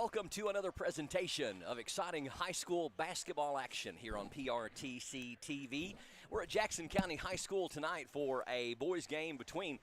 Welcome to another presentation of exciting high school basketball action here on PRTC TV. We're at Jackson County High School tonight for a boys game between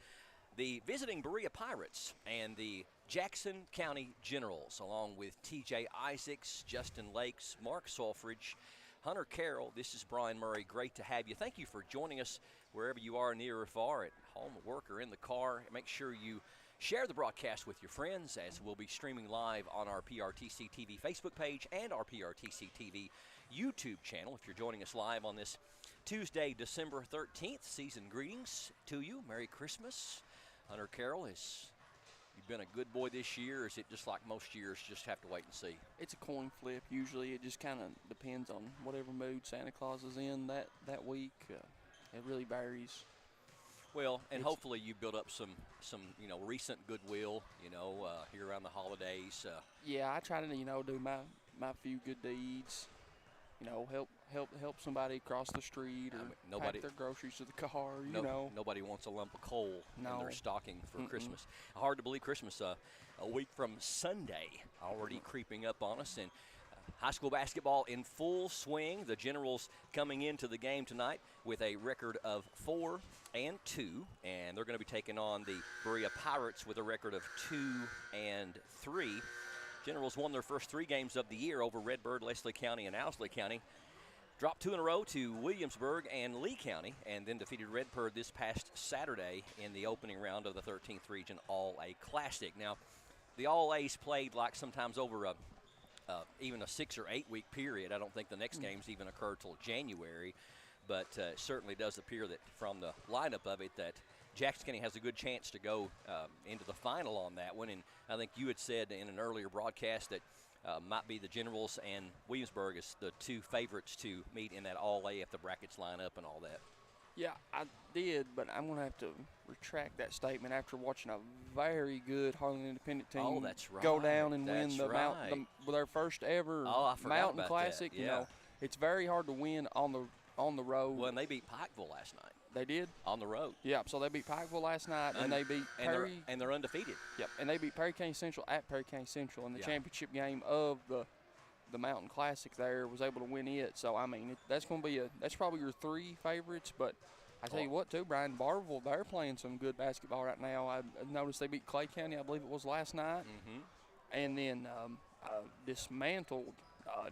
the visiting Berea Pirates and the Jackson County Generals, along with TJ Isaacs, Justin Lakes, Mark Solfridge, Hunter Carroll. This is Brian Murray. Great to have you. Thank you for joining us wherever you are, near or far, at home, at work, or in the car. Make sure you share the broadcast with your friends, as we'll be streaming live on our PRTC TV Facebook page and our PRTC TV YouTube channel. If you're joining us live on this Tuesday, December 13th, season greetings to you. Merry Christmas. Hunter Carroll, you've been a good boy this year, or is it just like most years, just have to wait and see? It's a coin flip. Usually it just kind of depends on whatever mood Santa Claus is in that week. It really varies. Well, and hopefully you build up some recent goodwill, here around the holidays. Yeah, I try to, do my few good deeds, help somebody cross the street or pack their groceries to the car, Nobody wants a lump of coal in their stocking for Christmas. Hard to believe Christmas, a week from Sunday, already creeping up on us. And high school basketball in full swing. The Generals coming into the game tonight with a record of 4-2, and they're going to be taking on the Berea Pirates with a record of 2-3. Generals won their first 3 games of the year over Redbird, Leslie County, and Owsley County. Dropped 2 in a row to Williamsburg and Lee County, and then defeated Redbird this past Saturday in the opening round of the 13th Region All-A Classic. Now, the All-A's played like sometimes over even a 6 or 8 week period. I don't think the next games even occur till January, but it certainly does appear that from the lineup of it that Jackson County has a good chance to go into the final on that one. And I think you had said in an earlier broadcast that might be the Generals and Williamsburg as the 2 favorites to meet in that All-A if the brackets line up and all that. Yeah, I did, but I'm going to have to retract that statement after watching a very good Harlan Independent team go down and win their first ever Mountain Classic. Yeah. It's very hard to win on the road. Well, and they beat Pikeville last night. They did? On the road. Yeah, so they beat Pikeville last night, and they beat Perry. And they're undefeated. Yep, and they beat Perry County Central at Perry County Central in the championship game of the Mountain Classic. There was able to win it. So I mean, that's probably your 3 favorites. But I tell you what, too, Brian, Barberville, they're playing some good basketball right now. I noticed they beat Clay County, I believe it was last night, and then dismantled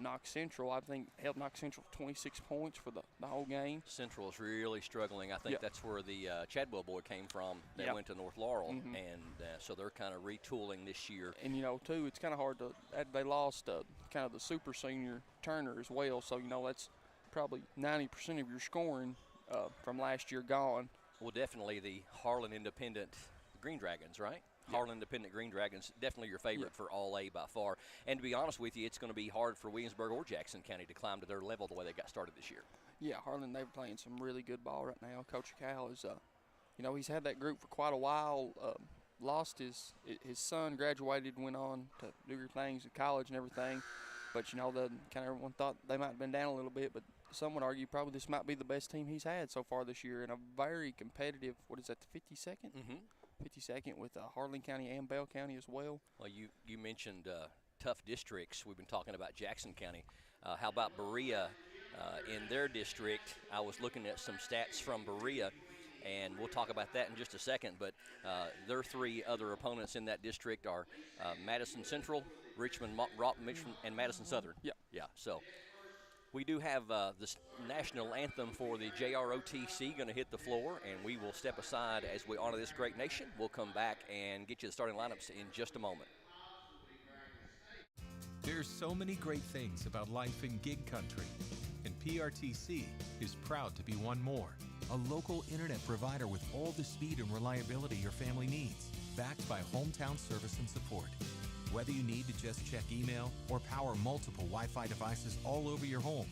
Knox Central. I think held Knox Central 26 points for the whole game. Central is really struggling. I think that's where the Chadwell boy came from. They went to North Laurel, and so they're kind of retooling this year. And, too, it's kind of hard they lost kind of the super senior Turner as well, so, that's probably 90% of your scoring from last year gone. Well, definitely the Harlan Independent Green Dragons, right? Harlan Independent Green Dragons, definitely your favorite for All-A by far. And to be honest with you, it's going to be hard for Williamsburg or Jackson County to climb to their level the way they got started this year. Yeah, Harlan, they're playing some really good ball right now. Coach Cal is, he's had that group for quite a while. Lost his son, graduated, went on to do your things at college and everything. But, everyone thought they might have been down a little bit, but some would argue probably this might be the best team he's had so far this year in a very competitive, the 52nd? Mm-hmm. 52nd with Harlan County and Bell County as well. Well, you mentioned tough districts. We've been talking about Jackson County. How about Berea in their district? I was looking at some stats from Berea, and we'll talk about that in just a second. But their 3 other opponents in that district are Madison Central, Richmond, and Madison Southern. Yeah. So we do have the national anthem for the JROTC going to hit the floor, and we will step aside as we honor this great nation. We'll come back and get you the starting lineups in just a moment. There's so many great things about life in gig country, and PRTC is proud to be one more. A local internet provider with all the speed and reliability your family needs, backed by hometown service and support. Whether you need to just check email or power multiple Wi-Fi devices all over your home,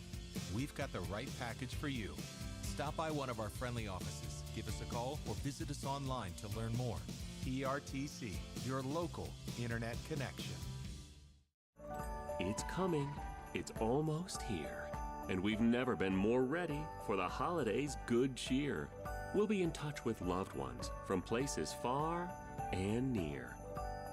we've got the right package for you. Stop by one of our friendly offices, give us a call, or visit us online to learn more. PRTC, your local internet connection. It's coming. It's almost here. And we've never been more ready for the holidays' good cheer. We'll be in touch with loved ones from places far and near.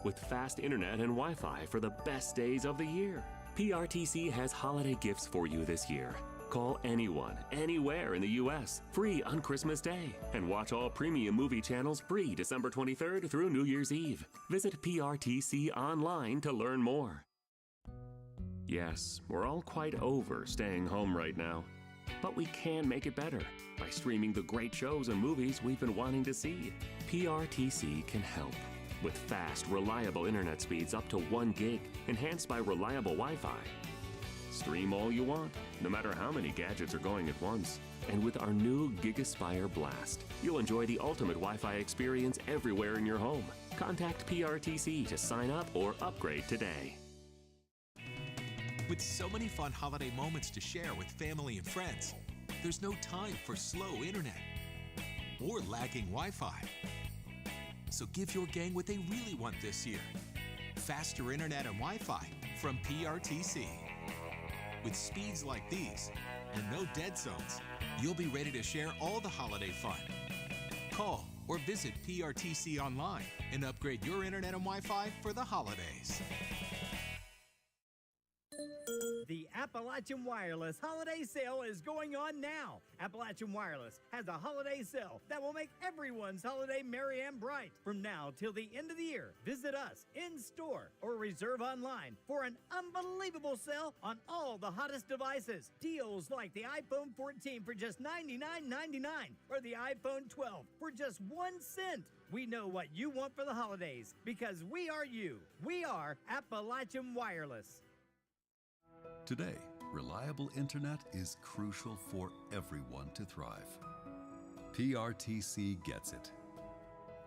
with fast internet and Wi-Fi for the best days of the year. PRTC has holiday gifts for you this year. Call anyone, anywhere in the U.S., free on Christmas Day. And watch all premium movie channels free December 23rd through New Year's Eve. Visit PRTC online to learn more. Yes, we're all quite over staying home right now. But we can make it better by streaming the great shows and movies we've been wanting to see. PRTC can help with fast, reliable internet speeds up to 1 gig, enhanced by reliable Wi-Fi. Stream all you want, no matter how many gadgets are going at once. And with our new GigaSpire Blast, you'll enjoy the ultimate Wi-Fi experience everywhere in your home. Contact PRTC to sign up or upgrade today. With so many fun holiday moments to share with family and friends, there's no time for slow internet or lagging Wi-Fi. So give your gang what they really want this year: faster internet and Wi-Fi from PRTC. With speeds like these and no dead zones, you'll be ready to share all the holiday fun. Call or visit PRTC online and upgrade your internet and Wi-Fi for the holidays. The Appalachian Wireless Holiday Sale is going on now. Appalachian Wireless has a holiday sale that will make everyone's holiday merry and bright. From now till the end of the year, visit us in store or reserve online for an unbelievable sale on all the hottest devices. Deals like the iPhone 14 for just $99.99 or the iPhone 12 for just 1 cent. We know what you want for the holidays because we are you. We are Appalachian Wireless. Today, reliable internet is crucial for everyone to thrive. PRTC gets it.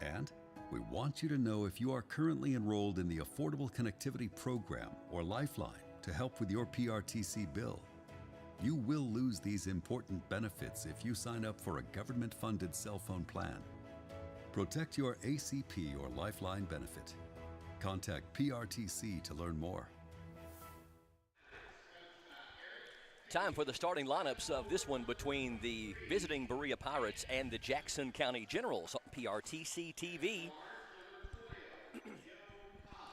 And we want you to know if you are currently enrolled in the Affordable Connectivity Program or Lifeline to help with your PRTC bill. You will lose these important benefits if you sign up for a government-funded cell phone plan. Protect your ACP or Lifeline benefit. Contact PRTC to learn more. Time for the starting lineups of this one between the visiting Berea Pirates and the Jackson County Generals on PRTC TV.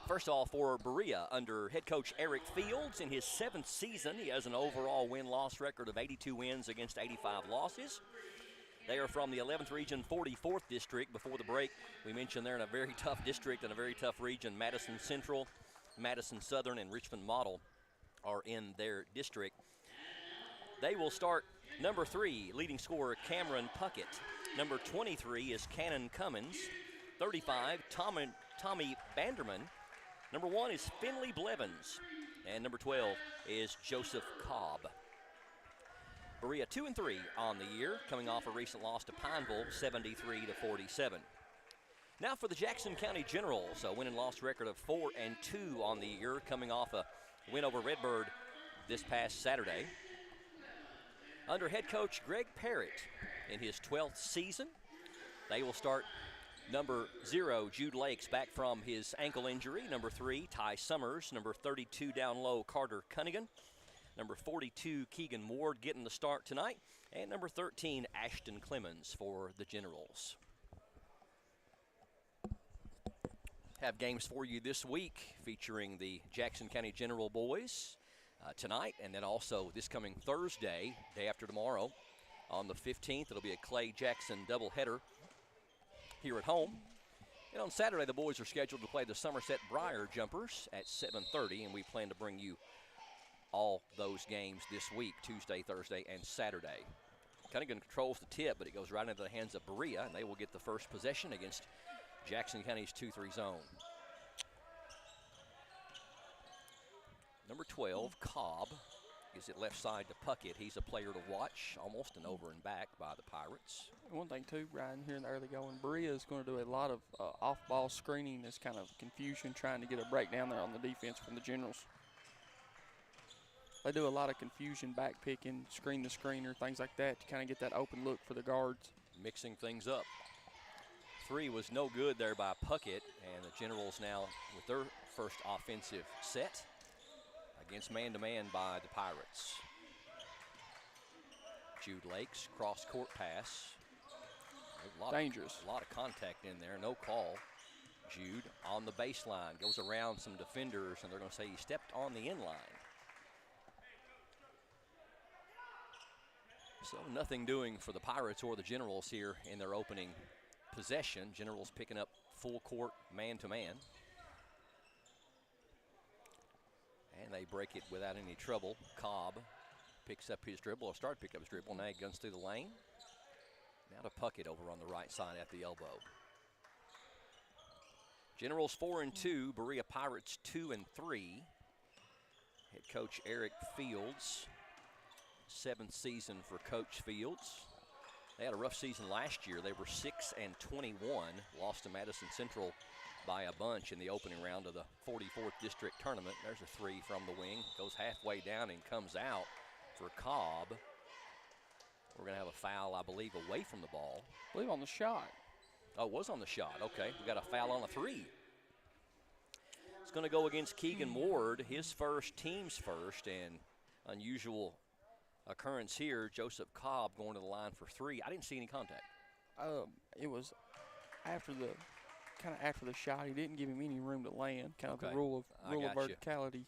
First off, for Berea, under head coach Eric Fields, in his 7th season, he has an overall win-loss record of 82 wins against 85 losses. They are from the 11th Region, 44th District. Before the break, we mentioned they're in a very tough district and a very tough region. Madison Central, Madison Southern, and Richmond Model are in their district. They will start number 3, leading scorer Cameron Puckett. Number 23 is Cannon Cummins. 35, Tommy Banderman. Number 1 is Finley Blevins. And number 12 is Joseph Cobb. Berea 2-3 on the year, coming off a recent loss to Pineville, 73-47. Now for the Jackson County Generals, a win and loss record of 4-2 on the year, coming off a win over Redbird this past Saturday. Under head coach Greg Parrott in his 12th season, they will start number 0, Jude Lakes, back from his ankle injury. Number 3, Ty Summers. Number 32, down low, Carter Cunningham. Number 42, Keegan Ward getting the start tonight. And number 13, Ashton Clemens for the Generals. Have games for you this week featuring the Jackson County General boys. Tonight, and then also this coming Thursday, day after tomorrow, on the 15th, it'll be a Clay Jackson doubleheader here at home. And on Saturday, the boys are scheduled to play the Somerset Briar Jumpers at 7:30, and we plan to bring you all those games this week, Tuesday, Thursday, and Saturday. Cunningham controls the tip, but it goes right into the hands of Berea, and they will get the first possession against Jackson County's 2-3 zone. Number 12, Cobb, gives it left side to Puckett. He's a player to watch, almost an over and back by the Pirates. One thing, too, Ryan, here in the early going, Berea is going to do a lot of off-ball screening, this kind of confusion, trying to get a breakdown there on the defense from the Generals. They do a lot of confusion, back picking, screen the screener, things like that to kind of get that open look for the guards. Mixing things up. 3 was no good there by Puckett, and the Generals now with their first offensive set against man-to-man by the Pirates. Jude Lakes, cross-court pass. Dangerous. A lot of contact in there, no call. Jude on the baseline, goes around some defenders, and they're going to say he stepped on the end line. So nothing doing for the Pirates or the Generals here in their opening possession. Generals picking up full court man-to-man. And they break it without any trouble. Cobb picks up his dribble, or started to pick up his dribble. Now he guns through the lane. Now to Puckett over on the right side at the elbow. Generals 4-2, Berea Pirates 2-3. Head coach Eric Fields, 7th season for Coach Fields. They had a rough season last year. They were 6-21, lost to Madison Central by a bunch in the opening round of the 44th District Tournament. There's a three from the wing, goes halfway down and comes out for Cobb. We're going to have a foul, I believe, away from the ball. I believe on the shot. Oh, it was on the shot. Okay, we got a foul on a three. It's going to go against Keegan Ward, his first, team's first, and unusual occurrence here. Joseph Cobb going to the line for three. I didn't see any contact. It was after the shot. He didn't give him any room to land. Kind of the rule of verticality.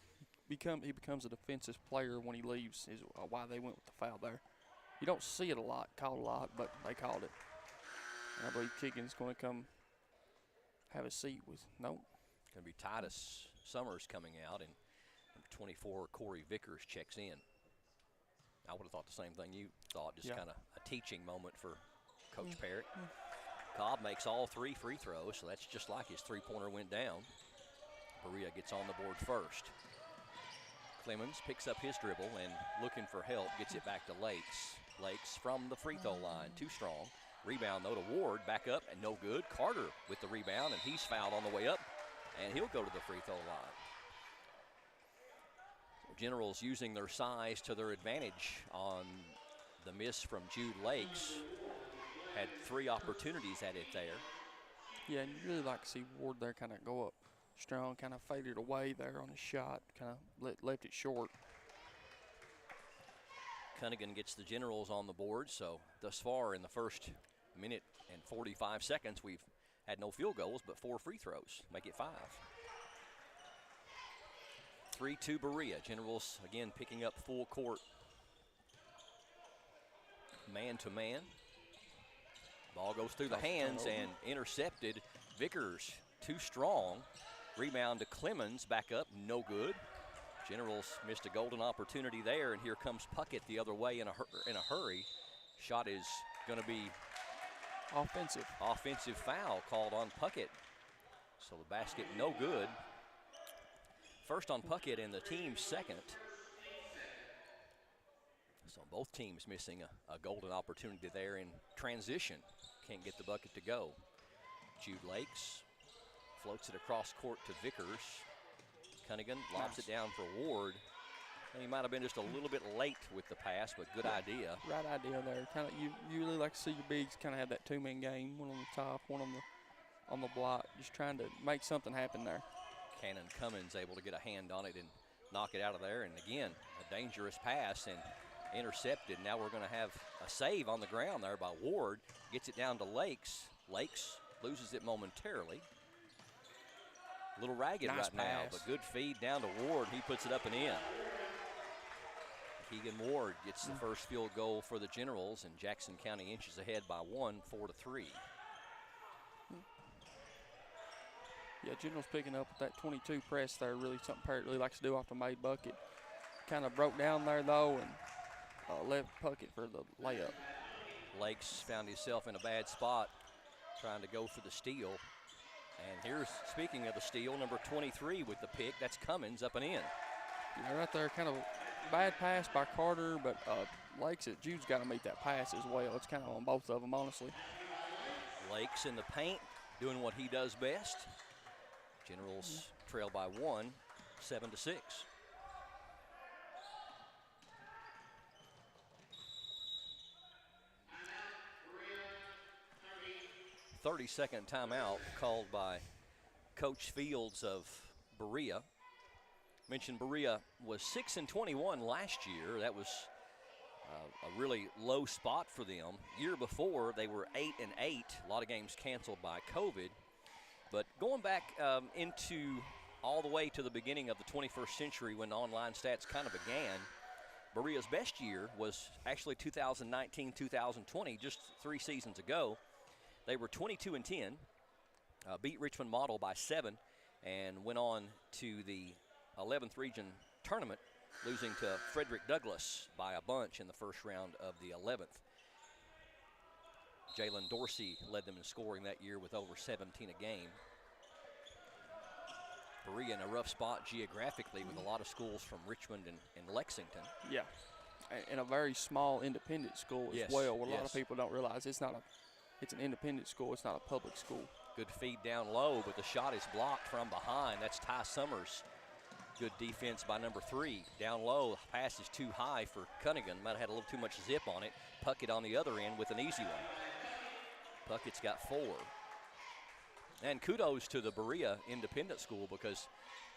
He becomes a defensive player when he leaves. Is why they went with the foul there. You don't see it a lot, called a lot, but they called it. And I believe Keegan's going to come have a seat with nope. Going to be Titus Summers coming out, and number 24 Corey Vickers checks in. I would have thought the same thing you thought, just kind of a teaching moment for Coach Parrott. Cobb makes all three free throws, so that's just like his three-pointer went down. Berea gets on the board first. Clemens picks up his dribble and looking for help, gets it back to Lakes. Lakes from the free throw line, too strong. Rebound, though, to Ward, back up and no good. Carter with the rebound, and he's fouled on the way up, and he'll go to the free throw line. Generals using their size to their advantage on the miss from Jude Lakes. Had three opportunities at it there. Yeah, and you really like to see Ward there kind of go up strong, kind of faded away there on his shot, kind of left it short. Cunningham gets the Generals on the board, so thus far in the first minute and 45 seconds, we've had no field goals, but 4 free throws, make it 5. 3-2 Berea. Generals again picking up full court. Man-to-man. Ball goes through the hands and intercepted. Vickers, too strong. Rebound to Clemens, back up, no good. Generals missed a golden opportunity there, and here comes Puckett the other way in a hurry. Shot is going to be offensive. Offensive foul called on Puckett. So the basket no good. First on Puckett and the team's second. So both teams missing a golden opportunity there in transition. Can't get the bucket to go. Jude Lakes floats it across court to Vickers. Cunningham lobs it down for Ward. And he might have been just a little bit late with the pass, but good idea. Right idea there. Kind of you really like to see your bigs kind of have that two-man game, one on the top, one on the block, just trying to make something happen there. Cannon Cummins able to get a hand on it and knock it out of there. And again, a dangerous pass and intercepted. Now we're going to have a save on the ground there by Ward. Gets it down to Lakes. Lakes loses it momentarily. A little ragged nice right now, but good feed down to Ward. He puts it up and in. Keegan Ward gets the first field goal for the Generals, and Jackson County inches ahead by 1, 4-3. Yeah, Generals picking up with that 22 press there. Really something Parrott really likes to do off the made bucket. Kind of broke down there, though, and left Puckett for the layup. Lakes found himself in a bad spot trying to go for the steal. And here's, speaking of the steal, number 23 with the pick. That's Cummins up and in. Yeah, right there, kind of bad pass by Carter, but Lakes, Jude's got to meet that pass as well. It's kind of on both of them, honestly. Lakes in the paint, doing what he does best. Generals trail by 1, 7-6. 30-second timeout called by Coach Fields of Berea. Mentioned Berea was 6-21 last year. That was a really low spot for them. Year before, they were 8-8. A lot of games canceled by COVID. But going back into all the way to the beginning of the 21st century when online stats kind of began, Berea's best year was actually 2019-2020, just 3 seasons ago. They were 22-10, beat Richmond Model by 7, and went on to the 11th region tournament, losing to Frederick Douglass by a bunch in the first round of the 11th. Jalen Dorsey led them in scoring that year with over 17 a game. Berea in a rough spot geographically with a lot of schools from Richmond and Lexington. Yeah, and a very small independent school as well. What a lot of people don't realize, it's an independent school. It's not a public school. Good feed down low, but the shot is blocked from behind. That's Ty Summers. Good defense by number 3. Down low, pass is too high for Cunningham. Might have had a little too much zip on it. Puckett on the other end with an easy one. Puckett's got 4. And kudos to the Berea Independent School because,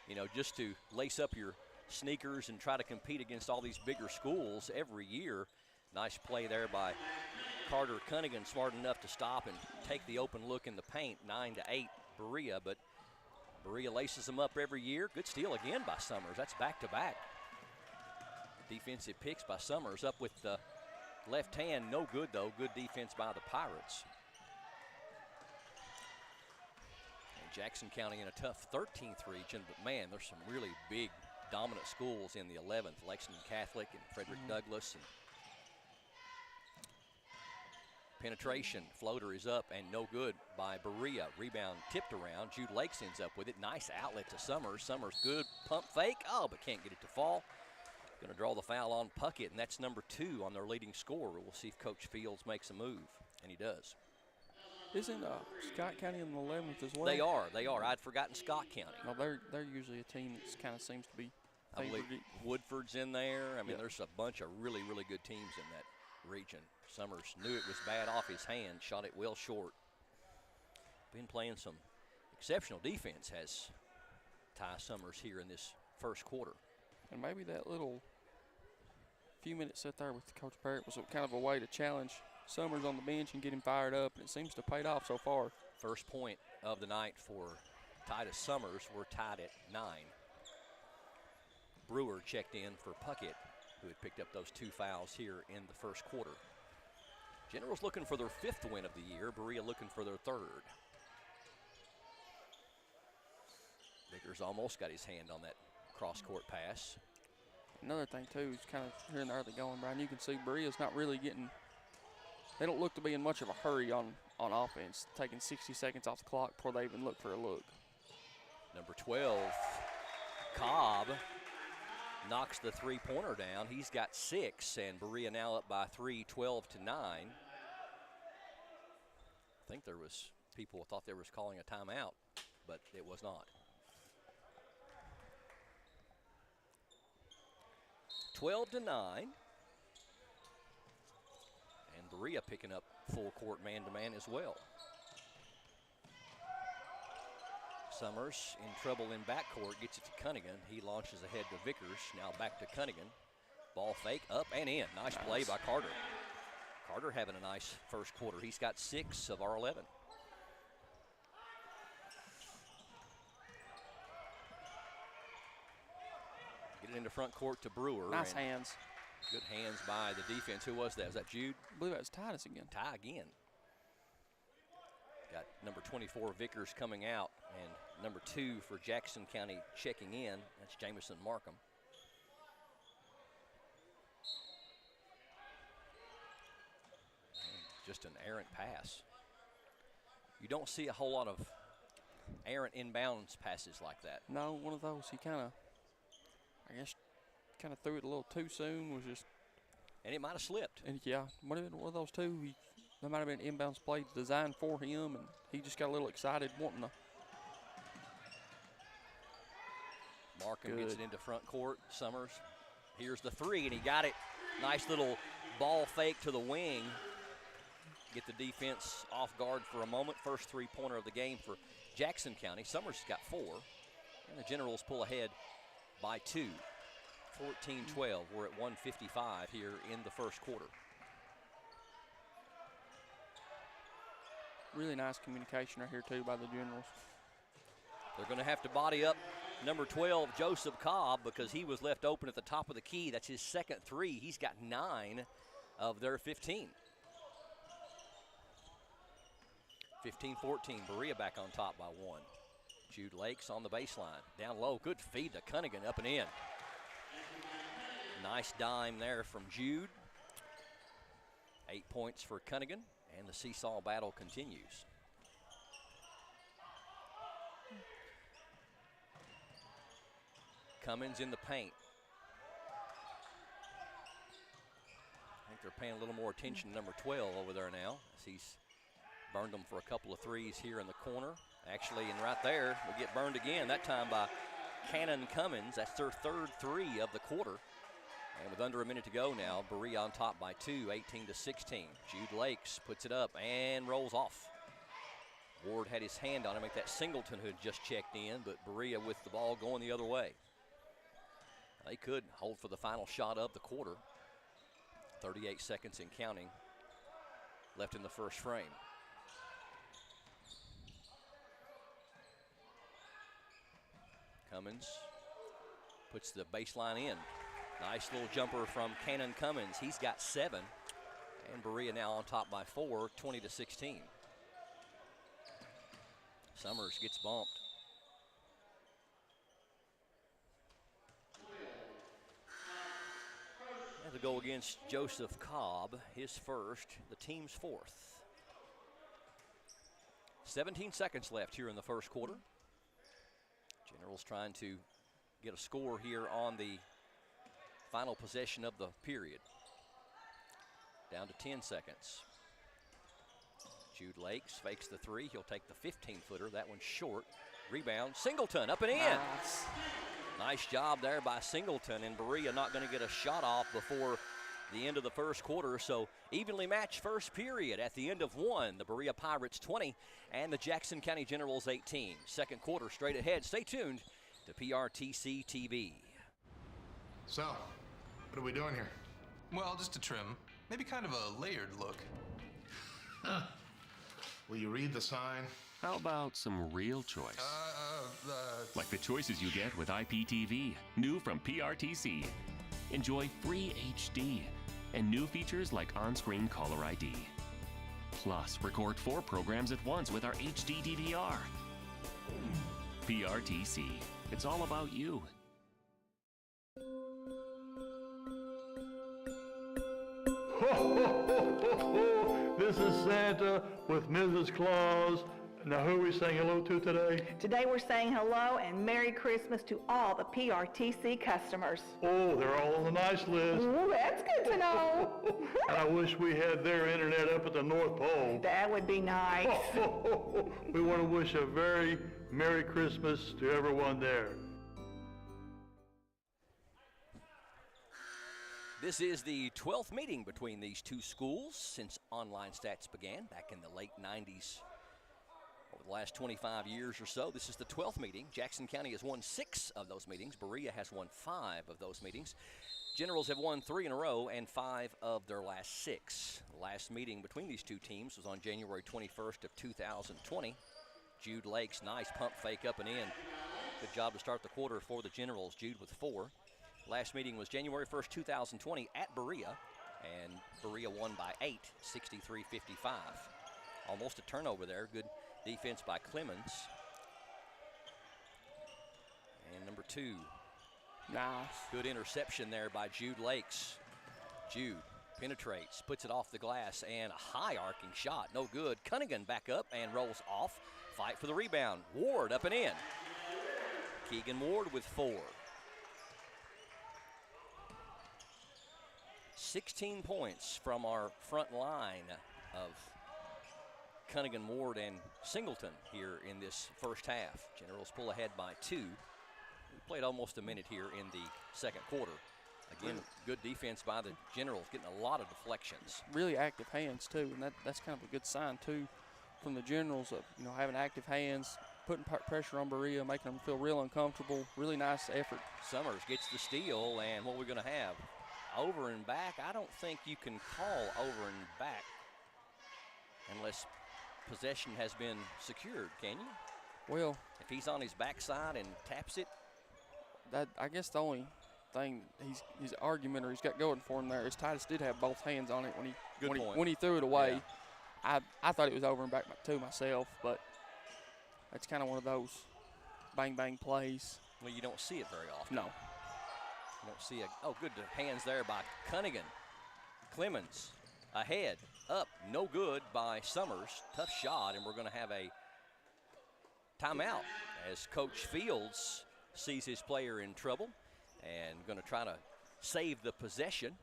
you know, just to lace up your sneakers and try to compete against all these bigger schools every year. Nice play there by Carter Cunningham, smart enough to stop and take the open look in the paint, 9-8 Berea, but Berea laces them up every year. Good steal again by Summers. That's back-to-back. Defensive picks by Summers up with the left hand. No good, though. Good defense by the Pirates. And Jackson County in a tough 13th region, but, man, there's some really big, dominant schools in the 11th. Lexington Catholic and Frederick Douglass. And penetration, floater is up and no good by Berea. Rebound tipped around. Jude Lakes ends up with it. Nice outlet to Summers. Summers good pump fake. Oh, but can't get it to fall. Going to draw the foul on Puckett, and that's number 2 on their leading scorer. We'll see if Coach Fields makes a move, and he does. Isn't Scott County in the 11th as well? They are. I'd forgotten Scott County. No, they're usually a team that kind of seems to be I believe Woodford's in there. I mean, yeah. There's a bunch of really, really good teams in that region. Summers knew it was bad off his hand, shot it well short. Been playing some exceptional defense, has Ty Summers here in this first quarter. And maybe that little few minutes set there with Coach Parrott was kind of a way to challenge Summers on the bench and get him fired up, and it seems to have paid off so far. First point of the night for Titus Summers. We're tied at 9. Brewer checked in for Puckett, who had picked up those 2 fouls here in the first quarter. Generals looking for their 5th win of the year. Berea looking for their 3rd. Vickers almost got his hand on that cross-court pass. Another thing, too, is kind of here and there they're going, Brian. You can see Berea's not really getting – they don't look to be in much of a hurry on offense, taking 60 seconds off the clock before they even look for a look. Number 12, Cobb, knocks the 3-pointer down. He's got 6, and Berea now up by 3, 12-9. I think there was people thought they was calling a timeout, but it was not. 12-9. And Berea picking up full court man-to-man as well. Summers in trouble in backcourt, gets it to Cunningham. He launches ahead to Vickers, now back to Cunningham. Ball fake, up and in. Nice play by Carter. Carter having a nice first quarter. He's got 6 of our 11. Get it into front court to Brewer. Nice hands. Good hands by the defense. Who was that? Was that Jude? I believe that was Titus again. Ty again. Got number 24, Vickers, coming out, and number 2 for Jackson County checking in. That's Jamison Markham. And just an errant pass. You don't see a whole lot of errant inbounds passes like that. No, one of those he kind of, I guess, kind of threw it a little too soon. Was just, and it might have slipped. And yeah, might have been one of those two. There might have been an inbounds play designed for him, and he just got a little excited wanting to. Markham gets it into front court. Summers, here's the 3, and he got it. Nice little ball fake to the wing. Get the defense off guard for a moment. First 3-pointer of the game for Jackson County. Summers has got 4, and the Generals pull ahead by 2. 14-12. We're at 1:55 here in the first quarter. Really nice communication right here, too, by the Generals. They're going to have to body up number 12, Joseph Cobb, because he was left open at the top of the key. That's his second three. He's got 9 of their 15. 15-14, Berea back on top by 1. Jude Lakes on the baseline. Down low, good feed to Cunningham, up and in. Nice dime there from Jude. 8 points for Cunningham, and the seesaw battle continues. Cummins in the paint. I think they're paying a little more attention to number 12 over there now, as he's burned them for a couple of threes here in the corner. Actually, and right there, we get burned again, that time by Cannon Cummins. That's their third three of the quarter. And with under a minute to go now, Berea on top by 2, 18-16. Jude Lakes puts it up and rolls off. Ward had his hand on it, make that Singleton who had just checked in, but Berea with the ball going the other way. They could hold for the final shot of the quarter. 38 seconds and counting left in the first frame. Cummins puts the baseline in. Nice little jumper from Cannon Cummins. He's got 7. And Berea now on top by 4, 20-16. Summers gets bumped. Had to go against Joseph Cobb, his first, the team's 4th. 17 seconds left here in the first quarter. Generals trying to get a score here on the final possession of the period. Down to 10 seconds. Jude Lakes fakes the three. He'll take the 15-footer. That one's short. Rebound. Singleton up and in. Nice. Nice job there by Singleton, and Berea not going to get a shot off before the end of the first quarter. So evenly matched first period at the end of 1. The Berea Pirates 20 and the Jackson County Generals 18. Second quarter straight ahead. Stay tuned to PRTC TV. So, what are we doing here? Well, just a trim. Maybe kind of a layered look. Will you read the sign? How about some real choice? Like the choices you get with IPTV, new from PRTC. Enjoy free HD and new features like on-screen caller ID. Plus, record 4 programs at once with our HD DVR. PRTC, it's all about you. This is Santa with Mrs. Claus. Now, who are we saying hello to today? Today we're saying hello and Merry Christmas to all the PRTC customers. Oh, they're all on the nice list. Ooh, that's good to know. I wish we had their internet up at the North Pole. That would be nice. We want to wish a very Merry Christmas to everyone there. This is the 12th meeting between these two schools since online stats began back in the late 90s. Over the last 25 years or so, this is the 12th meeting. Jackson County has won 6 of those meetings. Berea has won 5 of those meetings. Generals have won 3 in a row and 5 of their last 6. The last meeting between these two teams was on January 21st of 2020. Jude Lakes, nice pump fake up and in. Good job to start the quarter for the Generals. Jude with 4. Last meeting was January 1st, 2020 at Berea, and Berea won by 8, 63-55. Almost a turnover there. Good defense by Clemens. And number 2. Nice. Good interception there by Jude Lakes. Jude penetrates, puts it off the glass, and a high arcing shot. No good. Cunningham back up and rolls off. Fight for the rebound. Ward up and in. Keegan Ward with 4. 16 points from our front line of Cunningham, Ward, and Singleton here in this first half. Generals pull ahead by 2. We played almost a minute here in the second quarter. Again, good defense by the Generals, getting a lot of deflections. Really active hands, too, and that's kind of a good sign, too, from the Generals of, having active hands, putting pressure on Berea, making them feel real uncomfortable. Really nice effort. Summers gets the steal, and what we're going to have? Over and back. I don't think you can call over and back unless possession has been secured, can you? Well, if he's on his backside and taps it. I guess the only thing his argument or he's got going for him there is Titus did have both hands on it when he threw it away. Yeah. I thought it was over and back to myself, but it's kind of one of those bang plays. Well, you don't see it very often. No. You don't see it. Oh, good hands there by Cunningham. Clemens ahead, up, no good by Summers. Tough shot, and we're going to have a timeout as Coach Fields sees his player in trouble and going to try to save the possession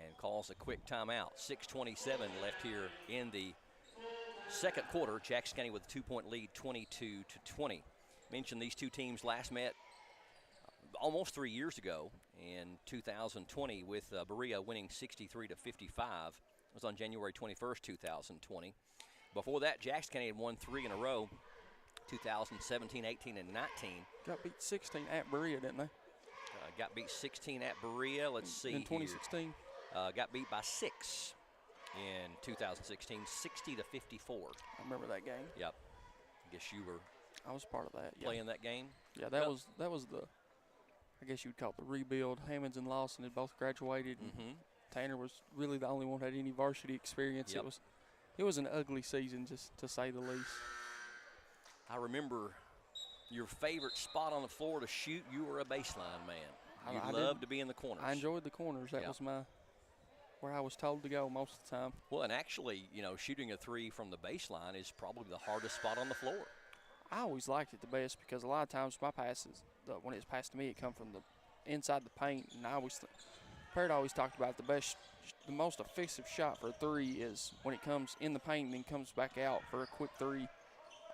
and calls a quick timeout. 6:27 left here in the second quarter. Jackson County with a 2-point lead, 22-20. Mentioned these two teams last met almost 3 years ago in 2020 with Berea winning 63-55. It was on January 21st, 2020. Before that, Jackson County had won 3 in a row, 2017, 18, and 19. Got beat 16 at Berea, didn't they? Got beat 16 at Berea. Let's see. In 2016. Got beat by 6 in 2016, 60-54. I remember that game. Yep. I guess you were. I was part of that. Playing that game. Yeah, that was the. I guess you'd call it the rebuild. Hammonds and Lawson had both graduated. Mm-hmm. Tanner was really the only one who had any varsity experience. Yep. It was an ugly season, just to say the least. I remember your favorite spot on the floor to shoot. You were a baseline man. You loved to be in the corners. I enjoyed the corners. That was where I was told to go most of the time. Well, and actually, shooting a 3 from the baseline is probably the hardest spot on the floor. I always liked it the best because a lot of times my passes, when it's passed to me, it come from the inside the paint. And Parrott always talked about the most effective shot for a 3 is when it comes in the paint and then comes back out for a quick 3.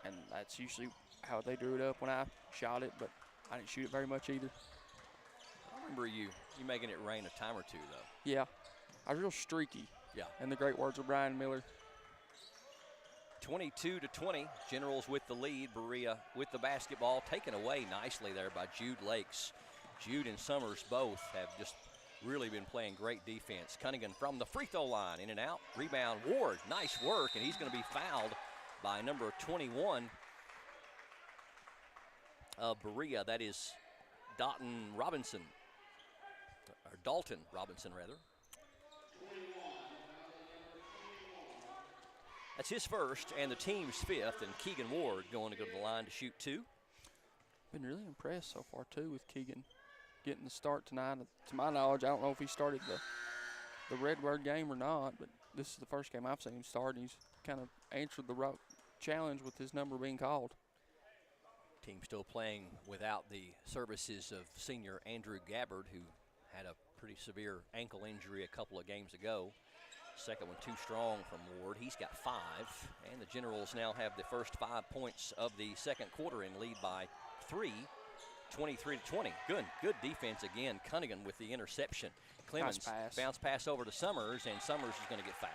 And that's usually how they drew it up when I shot it, but I didn't shoot it very much either. I remember you making it rain a time or two, though. Yeah. I was real streaky. Yeah. In the great words of Brian Miller. 22-20. Generals with the lead. Berea with the basketball. Taken away nicely there by Jude Lakes. Jude and Summers both have just really been playing great defense. Cunningham from the free throw line. In and out. Rebound. Ward. Nice work. And he's going to be fouled by number 21 of Berea. That is Dalton Robinson, rather. That's his first and the team's 5th, and Keegan Ward going to go to the line to shoot 2. Been really impressed so far, too, with Keegan getting the start tonight. To my knowledge, I don't know if he started the Redbird game or not, but this is the first game I've seen him start, and he's kind of answered the challenge with his number being called. Team still playing without the services of senior Andrew Gabbard, who had a pretty severe ankle injury a couple of games ago. Second one too strong from Ward. He's got 5, and the Generals now have the first 5 points of the second quarter and lead by 3, 23-20. Good defense again. Cunningham with the interception. Clemens bounce pass over to Summers, and Summers is going to get fouled.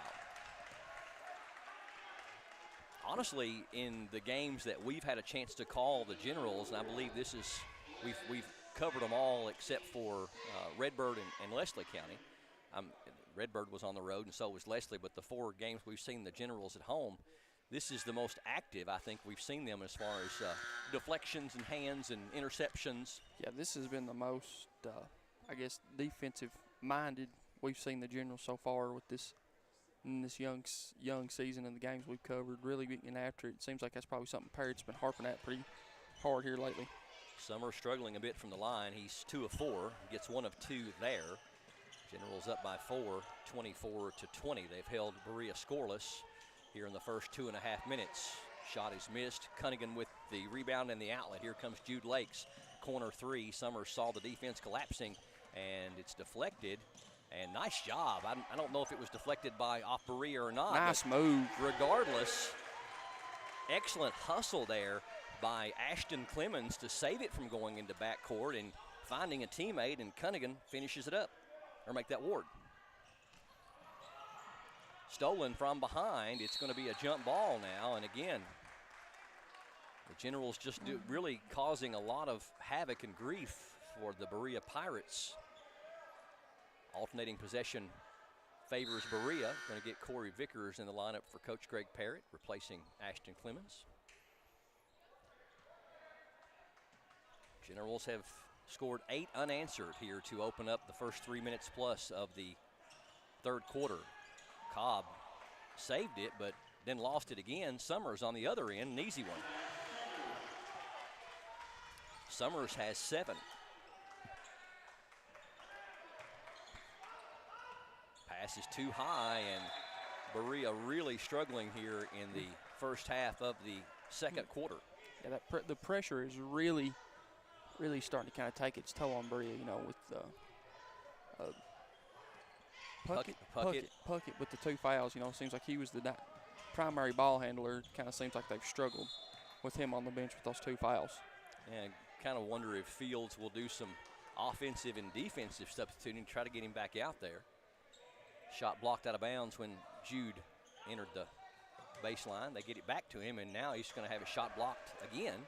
Honestly, in the games that we've had a chance to call the Generals, and I believe this is, we've covered them all except for Redbird and Leslie County. Redbird was on the road and so was Leslie, but the 4 games we've seen the Generals at home, this is the most active I think we've seen them as far as deflections and hands and interceptions. Yeah, this has been the most, defensive-minded we've seen the Generals so far with this young season and the games we've covered, really getting after it. It seems like that's probably something Parrott's been harping at pretty hard here lately. Summer struggling a bit from the line. He's 2 of 4, gets 1 of 2 there. Generals up by 4, 24-20. They've held Berea scoreless here in the first 2.5 minutes. Shot is missed. Cunningham with the rebound and the outlet. Here comes Jude Lakes. Corner 3. Summers saw the defense collapsing, and it's deflected. And nice job. I don't know if it was deflected by off Berea or not. Nice move. Regardless, excellent hustle there by Ashton Clemens to save it from going into backcourt and finding a teammate, and Cunningham finishes it up. Or make that Ward. Stolen from behind. It's going to be a jump ball now. And again, the Generals just really causing a lot of havoc and grief for the Berea Pirates. Alternating possession favors Berea. Going to get Corey Vickers in the lineup for Coach Greg Parrott, replacing Ashton Clemens. Generals have scored 8 unanswered here to open up the first 3 minutes plus of the third quarter. Cobb saved it, but then lost it again. Summers on the other end, an easy one. Summers has 7. Pass is too high, and Berea really struggling here in the first half of the second quarter. Yeah, the pressure is really starting to kind of take its toll on Berea, you know, with Puckett with the 2 fouls. You know, seems like he was the primary ball handler. Kind of seems like they've struggled with him on the bench with those 2 fouls. And kind of wonder if Fields will do some offensive and defensive substituting to try to get him back out there. Shot blocked out of bounds when Jude entered the baseline. They get it back to him, and now he's going to have a shot blocked again.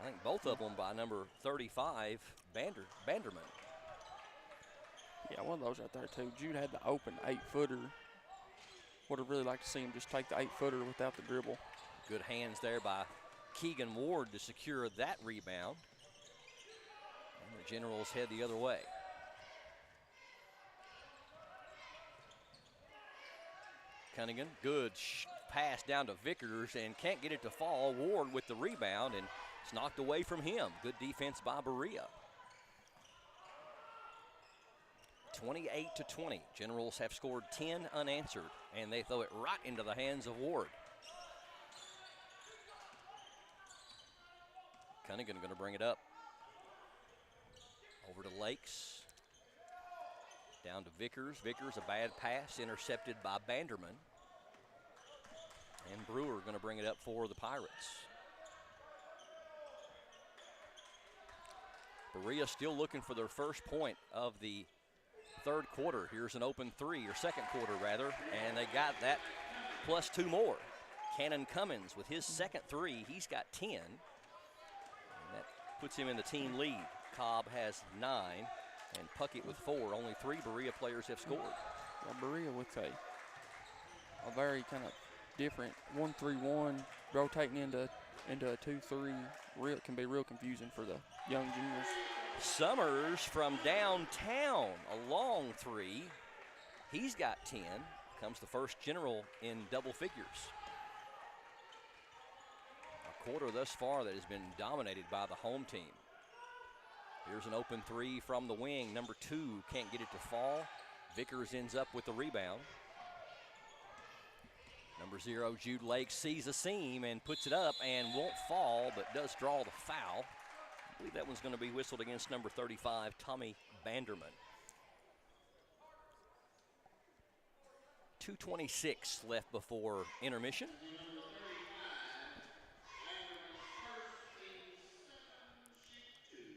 I think both of them by number 35, Banderman. Yeah, one of those right there, too. Jude had the open 8-footer. Would have really liked to see him just take the 8-footer without the dribble. Good hands there by Keegan Ward to secure that rebound. And the Generals head the other way. Cunningham, good pass down to Vickers and can't get it to fall. Ward with the rebound, and it's knocked away from him. Good defense by Berea. 28-20. Generals have scored 10 unanswered, and they throw it right into the hands of Ward. Cunningham going to bring it up. Over to Lakes. Down to Vickers. Vickers, a bad pass, intercepted by Banderman. And Brewer going to bring it up for the Pirates. Berea still looking for their first point of the third quarter. Here's an open 3, or second quarter rather, and they got that plus 2 more. Cannon Cummins with his second 3, he's got 10. And that puts him in the team lead. Cobb has 9, and Puckett with 4. Only 3 Berea players have scored. Well, Berea with a very kind of different 1-3-1, rotating into a 2-3. Can be real confusing for the young juniors. Summers from downtown, a long 3. He's got 10. Comes the first General in double figures. A quarter thus far that has been dominated by the home team. Here's an open 3 from the wing. Number 2 can't get it to fall. Vickers ends up with the rebound. Number 0, Jude Lake, sees a seam and puts it up and won't fall, but does draw the foul. I believe that one's going to be whistled against number 35, Tommy Banderman. 2:26 left before intermission.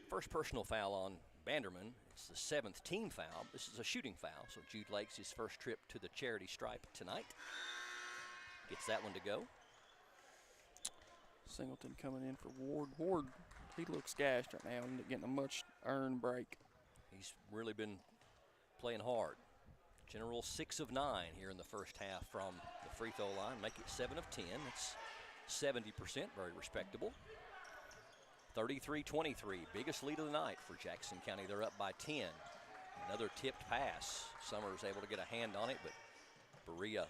First personal foul on Banderman. It's the 7th team foul. This is a shooting foul, so Jude Lake's his first trip to the charity stripe tonight. Gets that one to go. Singleton coming in for Ward. Ward, he looks gashed right now and getting a much earned break. He's really been playing hard. General 6 of 9 here in the first half from the free throw line. Make it 7 of 10. That's 70%, very respectable. 33-23, biggest lead of the night for Jackson County. They're up by 10. Another tipped pass. Summers able to get a hand on it, but Berea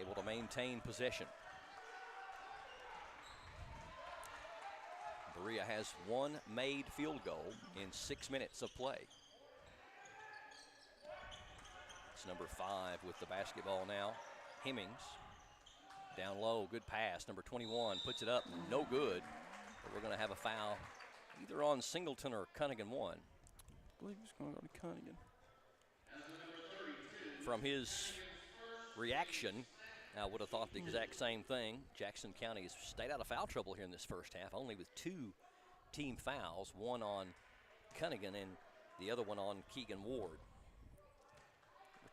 able to maintain possession. Berea has 1 made field goal in 6 minutes of play. It's number 5 with the basketball now. Hemmings down low, good pass. Number 21 puts it up, no good. But we're going to have a foul either on Singleton or Cunningham 1. I believe it's going to go to Cunningham. From his reaction, I would have thought the exact same thing. Jackson County has stayed out of foul trouble here in this first half, only with 2 team fouls, one on Cunningham and the other one on Keegan Ward.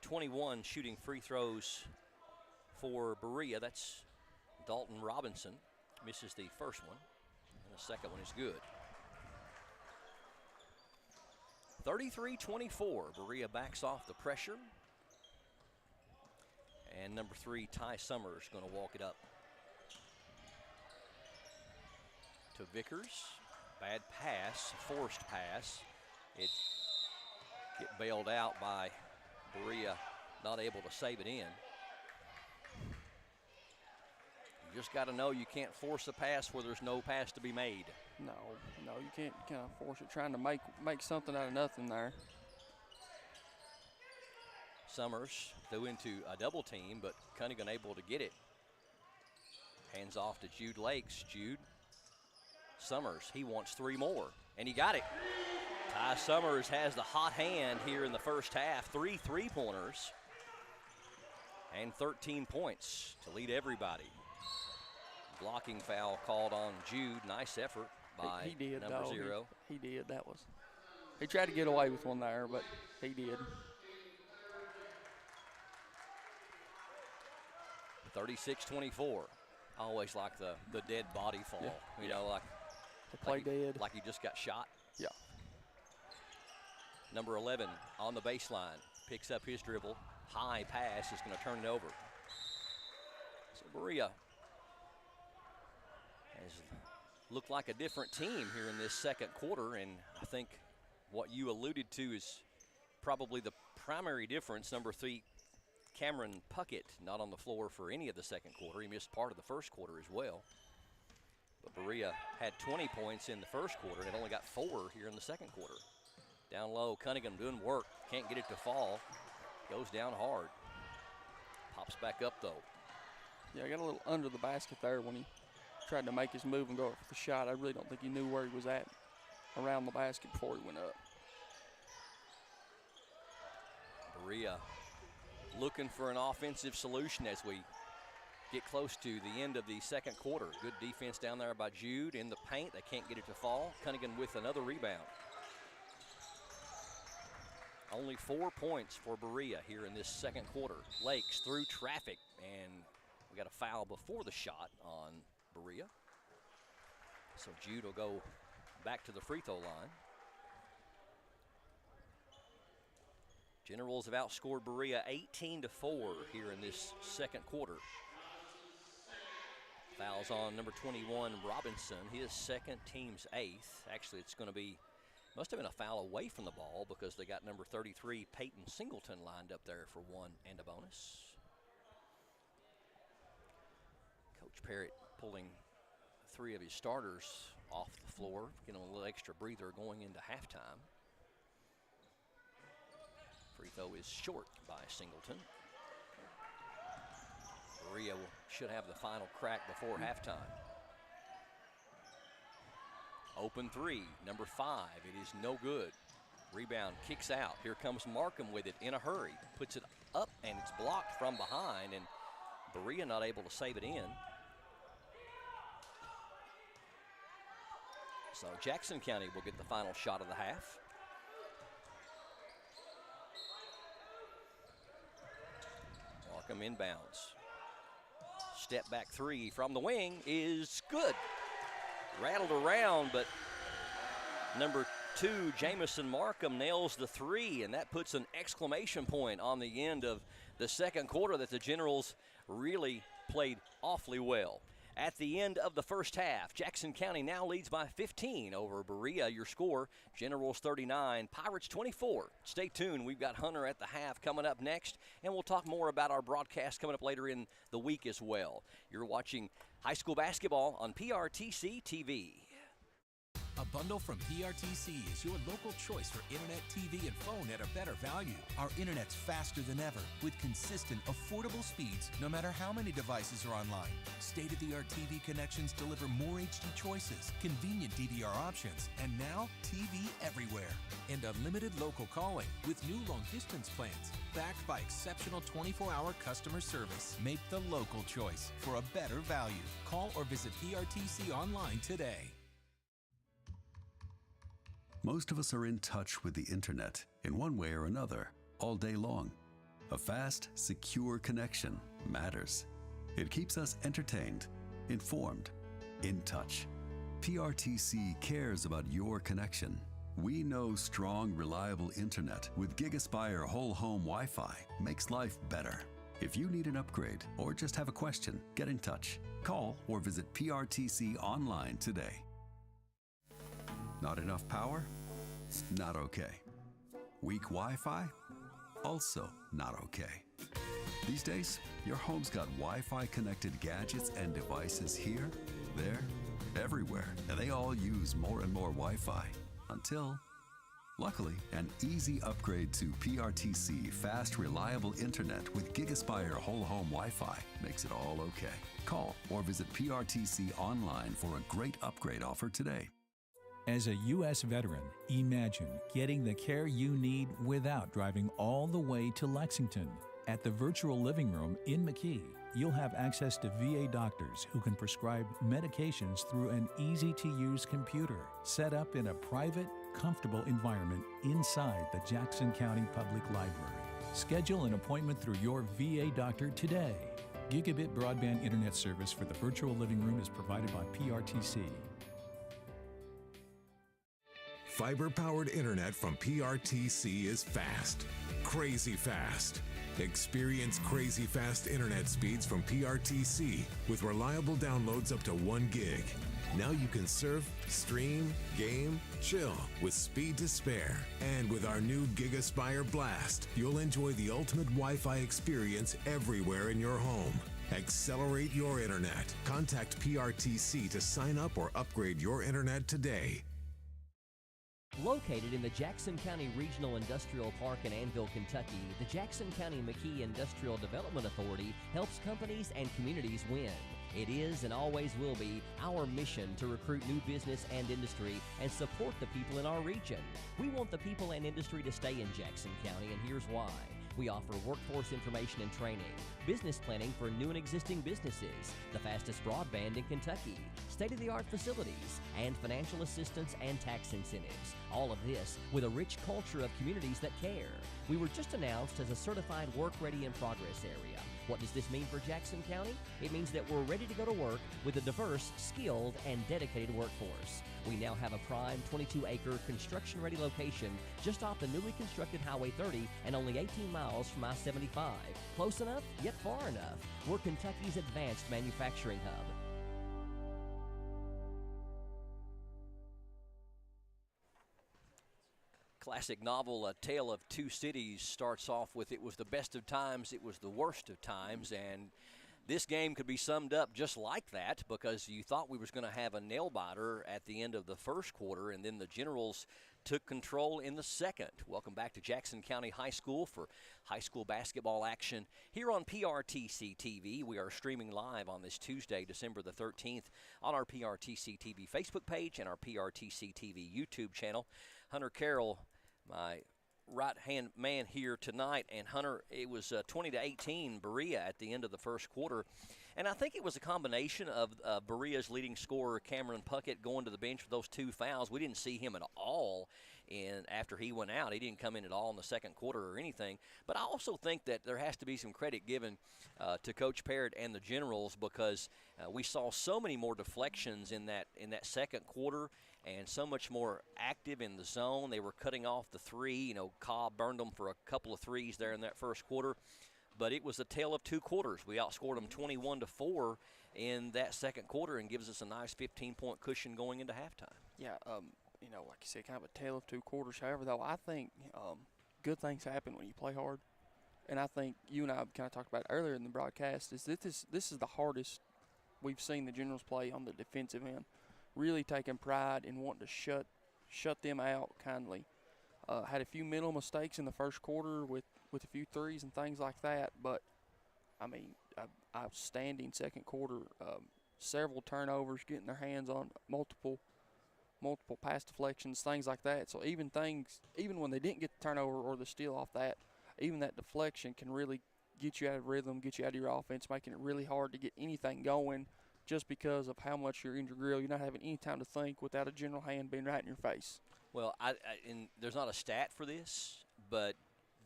21 shooting free throws for Berea. That's Dalton Robinson. Misses the first one, and the second one is good. 33-24, Berea backs off the pressure. And number 3, Ty Summers, going to walk it up to Vickers. Bad pass, forced pass. It get bailed out by Berea, not able to save it in. You just got to know you can't force a pass where there's no pass to be made. No, you can't kind of force it, trying to make something out of nothing there. Summers threw into a double team, but Cunningham able to get it. Hands off to Jude Lakes. Jude. Summers, he wants 3 more, and he got it. Ty Summers has the hot hand here in the first half. 3 3-pointers and 13 points to lead everybody. Blocking foul called on Jude. Nice effort by he did, number 0. He did. He tried to get away with one there, but he did. 36-24. I always like the dead body fall. Yeah. You know, like to play dead. Like he just got shot. Yeah. Number 11 on the baseline. Picks up his dribble. High pass is going to turn it over. So Berea has looked like a different team here in this second quarter, and I think what you alluded to is probably the primary difference. Number 3, Cameron Puckett, not on the floor for any of the second quarter. He missed part of the first quarter as well. But Berea had 20 points in the first quarter and only got 4 here in the second quarter. Down low, Cunningham doing work. Can't get it to fall. Goes down hard. Pops back up, though. Yeah, I got a little under the basket there when he tried to make his move and go up for the shot. I really don't think he knew where he was at around the basket before he went up. Berea looking for an offensive solution as we get close to the end of the second quarter. Good defense down there by Jude in the paint. They can't get it to fall. Cunningham with another rebound. Only 4 points for Berea here in this second quarter. Lakes through traffic, and we got a foul before the shot on Berea. So Jude will go back to the free throw line. Generals have outscored Berea 18-4 here in this second quarter. Fouls on number 21, Robinson, his second, team's 8th. Actually, it's going to be, must have been a foul away from the ball because they got number 33, Peyton Singleton, lined up there for 1 and a bonus. Coach Parrott pulling 3 of his starters off the floor, getting a little extra breather going into halftime. Free throw is short by Singleton. Berea should have the final crack before halftime. Open 3, number 5. It is no good. Rebound kicks out. Here comes Markham with it in a hurry. Puts it up, and it's blocked from behind, and Berea not able to save it in. So Jackson County will get the final shot of the half. Markham inbounds. Step back 3 from the wing is good. Rattled around, but number 2, Jamison Markham, nails the 3, and that puts an exclamation point on the end of the second quarter that the Generals really played awfully well. At the end of the first half, Jackson County now leads by 15 over Berea. Your score, Generals 39, Pirates 24. Stay tuned. We've got Hunter at the half coming up next, and we'll talk more about our broadcast coming up later in the week as well. You're watching high school basketball on PRTC TV. A bundle from PRTC is your local choice for internet, TV, and phone at a better value. Our internet's faster than ever, with consistent, affordable speeds, no matter how many devices are online. State-of-the-art TV connections deliver more HD choices, convenient DVR options, and now TV everywhere. And unlimited local calling with new long-distance plans, backed by exceptional 24-hour customer service. Make the local choice for a better value. Call or visit PRTC online today. Most of us are in touch with the internet in one way or another all day long. A fast, secure connection matters. It keeps us entertained, informed, in touch. PRTC cares about your connection. We know strong, reliable internet with GigaSpire whole home Wi-Fi makes life better. If you need an upgrade or just have a question, get in touch. Call or visit PRTC online today. Not enough power? Not okay. Weak Wi-Fi? Also not okay. These days, your home's got Wi-Fi connected gadgets and devices here, there, everywhere, and they all use more and more Wi-Fi until, luckily, an easy upgrade to PRTC fast, reliable internet with GigaSpire whole home Wi-Fi makes it all okay. Call or visit PRTC online for a great upgrade offer today. As a U.S. veteran, imagine getting the care you need without driving all the way to Lexington. At the Virtual Living Room in McKee, you'll have access to VA doctors who can prescribe medications through an easy-to-use computer set up in a private, comfortable environment inside the Jackson County Public Library. Schedule an appointment through your VA doctor today. Gigabit broadband internet service for the Virtual Living Room is provided by PRTC. Fiber-powered internet from PRTC is fast, crazy fast. Experience crazy fast internet speeds from PRTC with reliable downloads up to 1 gig. Now you can surf, stream, game, chill with speed to spare. And with our new GigaSpire Blast, you'll enjoy the ultimate Wi-Fi experience everywhere in your home. Accelerate your internet. Contact PRTC to sign up or upgrade your internet today. Located in the Jackson County Regional Industrial Park in Annville, Kentucky, the Jackson County McKee Industrial Development Authority helps companies and communities win. It is and always will be our mission to recruit new business and industry and support the people in our region. We want the people and industry to stay in Jackson County, and here's why. We offer workforce information and training, business planning for new and existing businesses, the fastest broadband in Kentucky, state-of-the-art facilities, and financial assistance and tax incentives. All of this with a rich culture of communities that care. We were just announced as a certified work-ready in progress area. What does this mean for Jackson County? It means that we're ready to go to work with a diverse, skilled, and dedicated workforce. We now have a prime 22-acre construction-ready location just off the newly constructed Highway 30 and only 18 miles from I-75. Close enough, yet far enough. We're Kentucky's advanced manufacturing hub. Classic novel, A Tale of Two Cities, starts off with it was the best of times, it was the worst of times, and this game could be summed up just like that because you thought we was going to have a nail-biter at the end of the first quarter, and then the Generals took control in the second. Welcome back to Jackson County High School for high school basketball action here on PRTC TV. We are streaming live on this Tuesday, December the 13th, on our PRTC TV Facebook page and our PRTC TV YouTube channel. Hunter Carroll, my right-hand man here tonight, and Hunter, it was 20-18 Berea at the end of the first quarter, and I think it was a combination of Berea's leading scorer Cameron Puckett going to the bench with those 2 fouls. We didn't see him at all after he went out. He didn't come in at all in the second quarter or anything, but I also think that there has to be some credit given to Coach Parrott and the Generals because we saw so many more deflections in that second quarter and so much more active in the zone. They were cutting off the three. You know, Cobb burned them for a couple of threes there in that first quarter. But it was a tale of 2 quarters. We outscored them 21-4 in that second quarter and gives us a nice 15-point cushion going into halftime. Yeah, you know, like you said, kind of a tale of 2 quarters. However, though, I think good things happen when you play hard. And I think you and I kind of talked about it earlier in the broadcast, is that this is the hardest we've seen the Generals play on the defensive end. Really taking pride in wanting to shut them out kindly. Had a few mental mistakes in the first quarter with a few threes and things like that, but I mean, outstanding second quarter. Several turnovers, getting their hands on multiple pass deflections, things like that. So even when they didn't get the turnover or the steal off that, even that deflection can really get you out of rhythm, get you out of your offense, making it really hard to get anything going. Just because of how much you're in your grill, you're not having any time to think without a general hand being right in your face. Well, and there's not a stat for this, but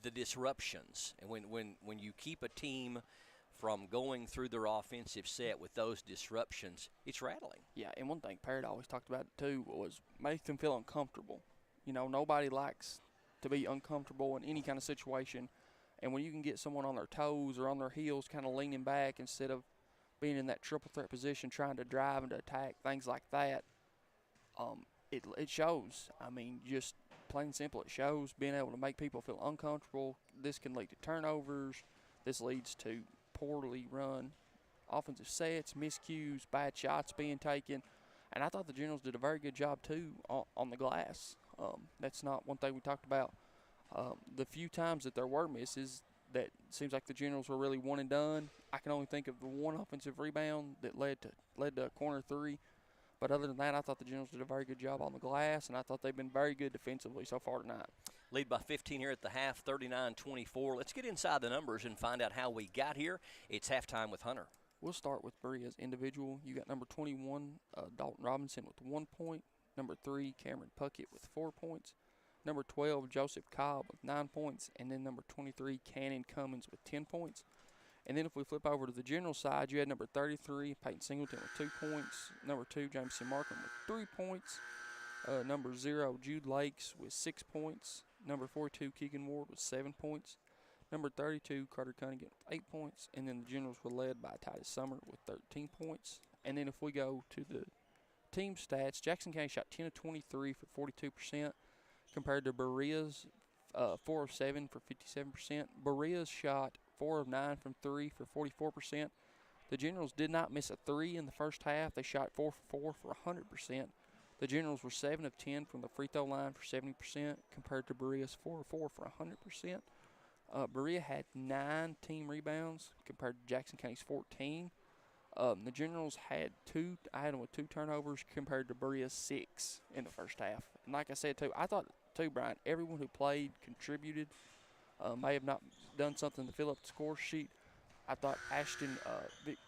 the disruptions, and when you keep a team from going through their offensive set with those disruptions, it's rattling. Yeah, and one thing Parrott always talked about too was make them feel uncomfortable. You know, nobody likes to be uncomfortable in any kind of situation, and when you can get someone on their toes or on their heels, kind of leaning back instead of being in that triple threat position, trying to drive and to attack, things like that, it shows. I mean, just plain and simple, it shows being able to make people feel uncomfortable. This can lead to turnovers. This leads to poorly run offensive sets, miscues, bad shots being taken. And I thought the Generals did a very good job, too, on the glass. That's not one thing we talked about. The few times that there were misses, that seems like the Generals were really one and done. I can only think of the one offensive rebound that led to a corner three. But other than that, I thought the Generals did a very good job on the glass, and I thought they've been very good defensively so far tonight. Lead by 15 here at the half, 39-24. Let's get inside the numbers and find out how we got here. It's halftime with Hunter. We'll start with Berea's individual. You got number 21, Dalton Robinson with 1 point. Number 3, Cameron Puckett with 4 points. Number 12, Joseph Cobb with 9 points. And then number 23, Cannon Cummins with 10 points. And then if we flip over to the General side, you had number 33, Peyton Singleton with 2 points. Number 2, Jameson Markham with 3 points. Number 0, Jude Lakes with 6 points. Number 42, Keegan Ward with 7 points. Number 32, Carter Cunningham with 8 points. And then the Generals were led by Titus Summer with 13 points. And then if we go to the team stats, Jackson County shot 10 of 23 for 42% compared to Berea's 4 of 7 for 57%. Berea's shot 4 of 9 from 3 for 44%. The Generals did not miss a 3 in the first half. They shot 4 for 4 for 100%. The Generals were 7 of 10 from the free throw line for 70% compared to Berea's 4 of 4 for 100%. Berea had 9 team rebounds compared to Jackson County's 14. The Generals had I had them with 2 turnovers compared to Berea's 6 in the first half. And like I said, too, I thought, too, Brian, everyone who played contributed. May have not done something to fill up the score sheet. I thought Ashton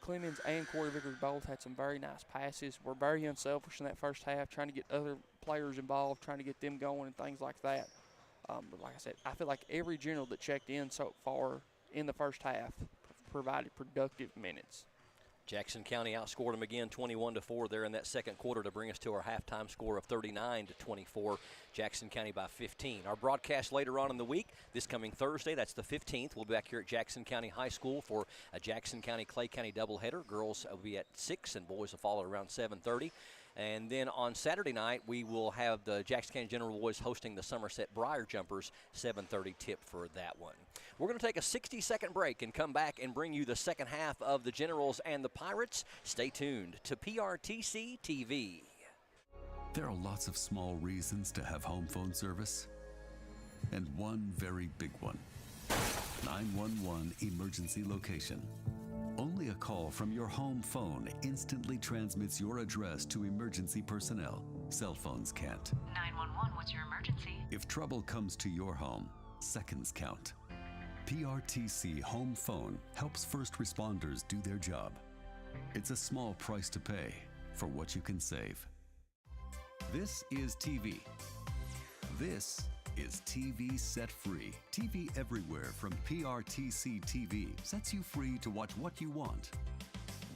Clemens and Corey Vickers both had some very nice passes. Were very unselfish in that first half, trying to get other players involved, trying to get them going and things like that. But like I said, I feel like every General that checked in so far in the first half provided productive minutes. Jackson County outscored them again 21-4 there in that second quarter to bring us to our halftime score of 39-24. Jackson County by 15. Our broadcast later on in the week, this coming Thursday, that's the 15th. We'll be back here at Jackson County High School for a Jackson County-Clay County doubleheader. Girls will be at 6 and boys will follow around 7:30. And then on Saturday night, we will have the Jackson County General Boys hosting the Somerset Briar Jumpers, 7:30 tip for that one. We're going to take a 60-second break and come back and bring you the second half of the Generals and the Pirates. Stay tuned to PRTC TV. There are lots of small reasons to have home phone service, and one very big one. 911 emergency location. Only a call from your home phone instantly transmits your address to emergency personnel. Cell phones can't. 911, what's your emergency? If trouble comes to your home, seconds count. PRTC Home Phone helps first responders do their job. It's a small price to pay for what you can save. This is TV. This is TV Set Free. TV everywhere from PRTC TV sets you free to watch what you want,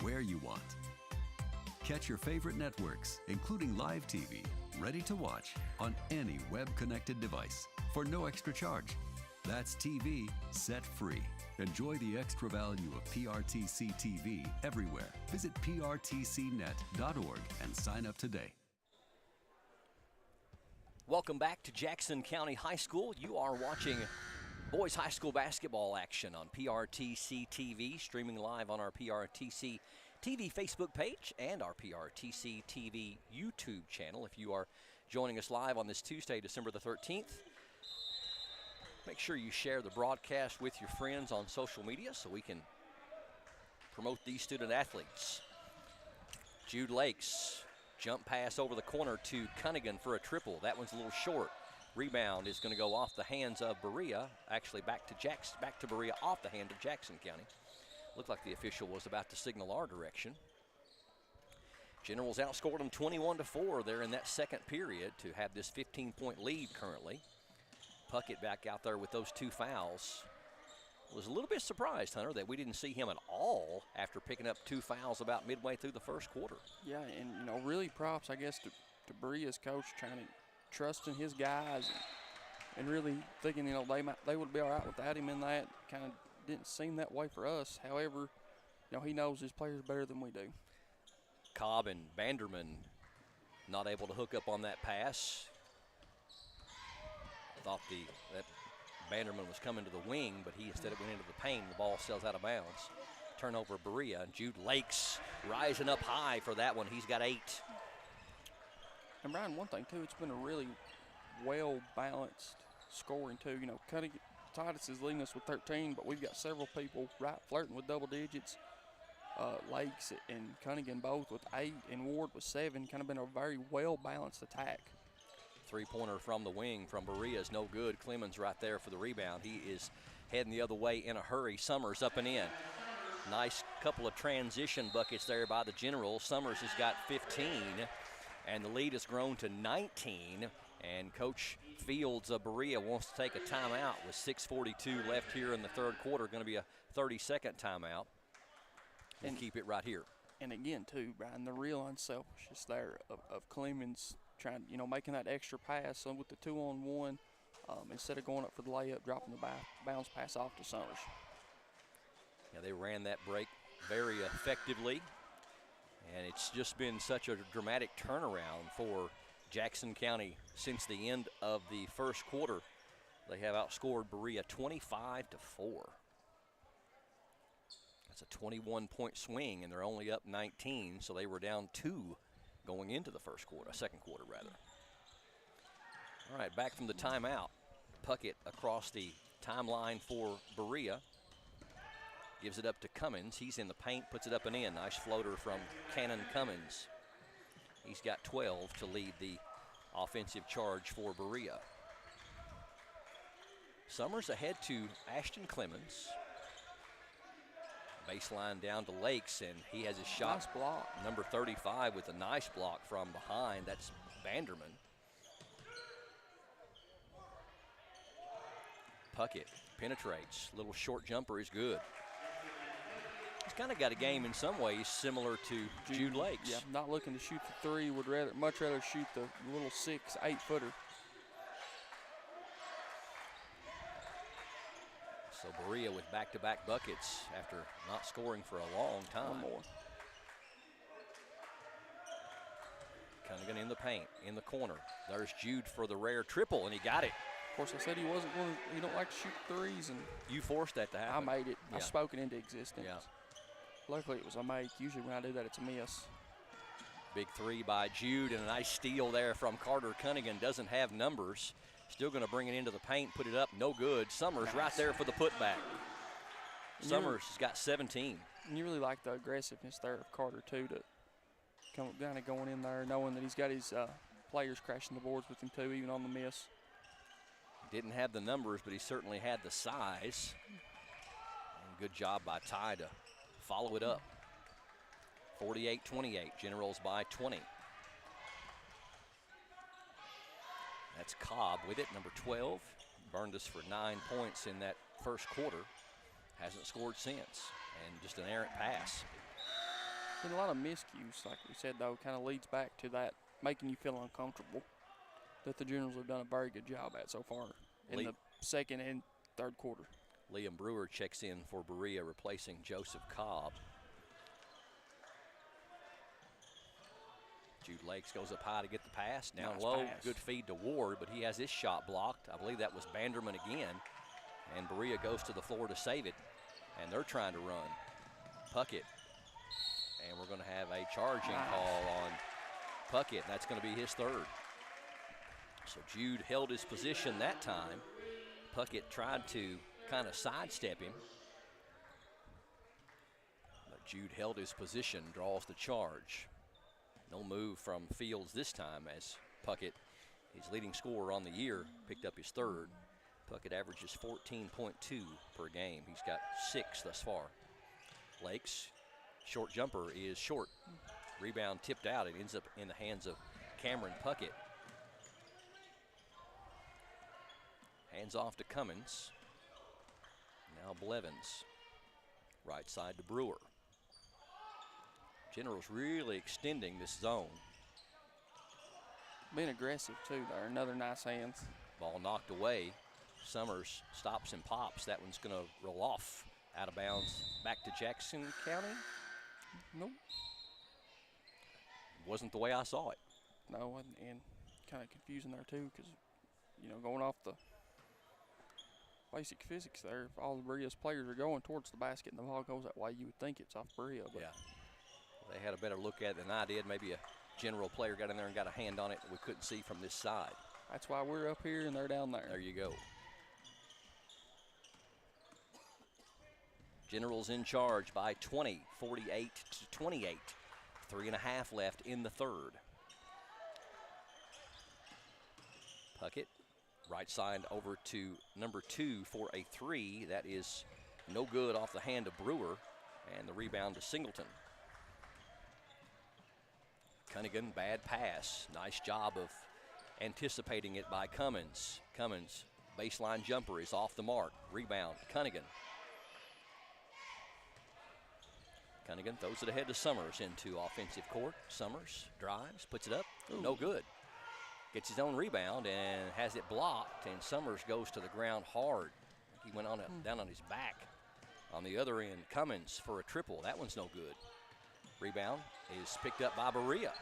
where you want. Catch your favorite networks, including live TV, ready to watch on any web-connected device for no extra charge. That's TV Set Free. Enjoy the extra value of PRTC TV everywhere. Visit prtcnet.org and sign up today. Welcome back to Jackson County High School. You are watching boys high school basketball action on PRTC TV, streaming live on our PRTC TV Facebook page and our PRTC TV YouTube channel. If you are joining us live on this Tuesday, December the 13th, make sure you share the broadcast with your friends on social media so we can promote these student athletes. Jude Lakes. Jump pass over the corner to Cunningham for a triple. That one's a little short. Rebound is going to go off the hands of Berea. Actually, back to Berea off the hand of Jackson County. Looked like the official was about to signal our direction. Generals outscored them 21-4 there in that second period to have this 15-point lead currently. Puckett back out there with those 2 fouls. Was a little bit surprised, Hunter, that we didn't see him at all after picking up 2 fouls about midway through the first quarter. Yeah, and really props, I guess, to Berea's coach trying to trust in his guys and really thinking, they would be all right without him in that. Kind of didn't seem that way for us. not able to hook up on that pass. Thought that Banderman was coming to the wing, but he instead went into the paint, and the ball sails out of bounds. Turnover, Berea, and Jude Lakes rising up high for that one. He's got 8. And Brian, one thing too, it's been a really well-balanced scoring too. You know, Titus is leading us with 13, but we've got several people right flirting with double digits. Lakes and Cunningham both with 8, and Ward with 7. Kind of been a very well-balanced attack. Three-pointer from the wing from Berea is no good. Clemens right there for the rebound. He is heading the other way in a hurry. Summers up and in. Nice couple of transition buckets there by the Generals. Summers has got 15, and the lead has grown to 19. And Coach Fields of Berea wants to take a timeout with 6:42 left here in the third quarter. Going to be a 30-second timeout. And keep it right here. And again, too, Brian, the real unselfishness there of Clemens trying, you know, making that extra pass with the 2-on-1 instead of going up for the layup, dropping the bounce pass off to Summers. Yeah, they ran that break very effectively, and it's just been such a dramatic turnaround for Jackson County since the end of the first quarter. They have outscored Berea 25-4. That's a 21-point swing, and they're only up 19, so they were down 2 going into the second quarter rather. All right, back from the timeout. Puckett across the timeline for Berea. Gives it up to Cummins. He's in the paint, puts it up and in. Nice floater from Cannon Cummins. He's got 12 to lead the offensive charge for Berea. Summers ahead to Ashton Clemens. Baseline down to Lakes, and he has his shot. Nice block. Number 35 with a nice block from behind. That's Banderman. Puckett penetrates. Little short jumper is good. He's kind of got a game in some ways similar to Jude Lakes. Yeah, not looking to shoot the 3. Would much rather shoot the little 6-8 footer. So Berea with back-to-back buckets after not scoring for a long time. One more. Cunningham in the paint, in the corner. There's Jude for the rare triple, and he got it. Of course, I said he don't like to shoot 3s, and you forced that to happen. I made it. Yeah. I spoke it into existence. Yeah. Luckily, it was a make. Usually when I do that, it's a miss. Big 3 by Jude, and a nice steal there from Carter Cunningham. Doesn't have numbers. Still going to bring it into the paint, put it up, no good. Summers right there for the putback. Summers has got 17. And you really like the aggressiveness there of Carter, too, to kind of going in there, knowing that he's got his players crashing the boards with him, too, even on the miss. Didn't have the numbers, but he certainly had the size. And good job by Ty to follow it up. 48-28, Generals by 20. That's Cobb with it, number 12. Burned us for 9 points in that first quarter. Hasn't scored since. And just an errant pass. Been a lot of miscues, like we said, though, kind of leads back to that making you feel uncomfortable that the Generals have done a very good job at so far in the second and third quarter. Liam Brewer checks in for Berea, replacing Joseph Cobb. Jude Lakes goes up high to get the pass. Down Nice low, pass. good feed to Ward, but he has his shot blocked. I believe that was Banderman again. And Berea goes to the floor to save it. And they're trying to run. Puckett. And we're going to have a charging call on Puckett. That's going to be his 3rd. So Jude held his position that time. Puckett tried to kind of sidestep him. But Jude held his position, draws the charge. No move from Fields this time as Puckett, his leading scorer on the year, picked up his 3rd. Puckett averages 14.2 per game. He's got 6 thus far. Lakes, short jumper is short. Rebound tipped out. It ends up in the hands of Cameron Puckett. Hands off to Cummins. Now Blevins. Right side to Brewer. Generals really extending this zone. Being aggressive, too, there. Another nice hands. Ball knocked away. Summers stops and pops. That one's going to roll off out of bounds back to Jackson County. Nope. Wasn't the way I saw it. No, and kind of confusing there too, because going off the basic physics there, if all of Berea's players are going towards the basket and the ball goes that way, you would think it's off Berea. But yeah, they had a better look at it than I did. Maybe a general player got in there and got a hand on it that we couldn't see from this side. That's why we're up here and they're down there. There you go. Generals in charge by 20, 48-28. 3.5 left in the third. Puckett, right side over to number 2 for a 3. That is no good off the hand of Brewer, and the rebound to Singleton. Cunningham, bad pass. Nice job of anticipating it by Cummins. Cummins, baseline jumper is off the mark. Rebound, Cunningham. Cunningham throws it ahead to Summers into offensive court. Summers drives, puts it up, no good. Gets his own rebound and has it blocked, and Summers goes to the ground hard. He went on down on his back. On the other end, Cummins for a triple. That one's no good. Rebound is picked up by Berea.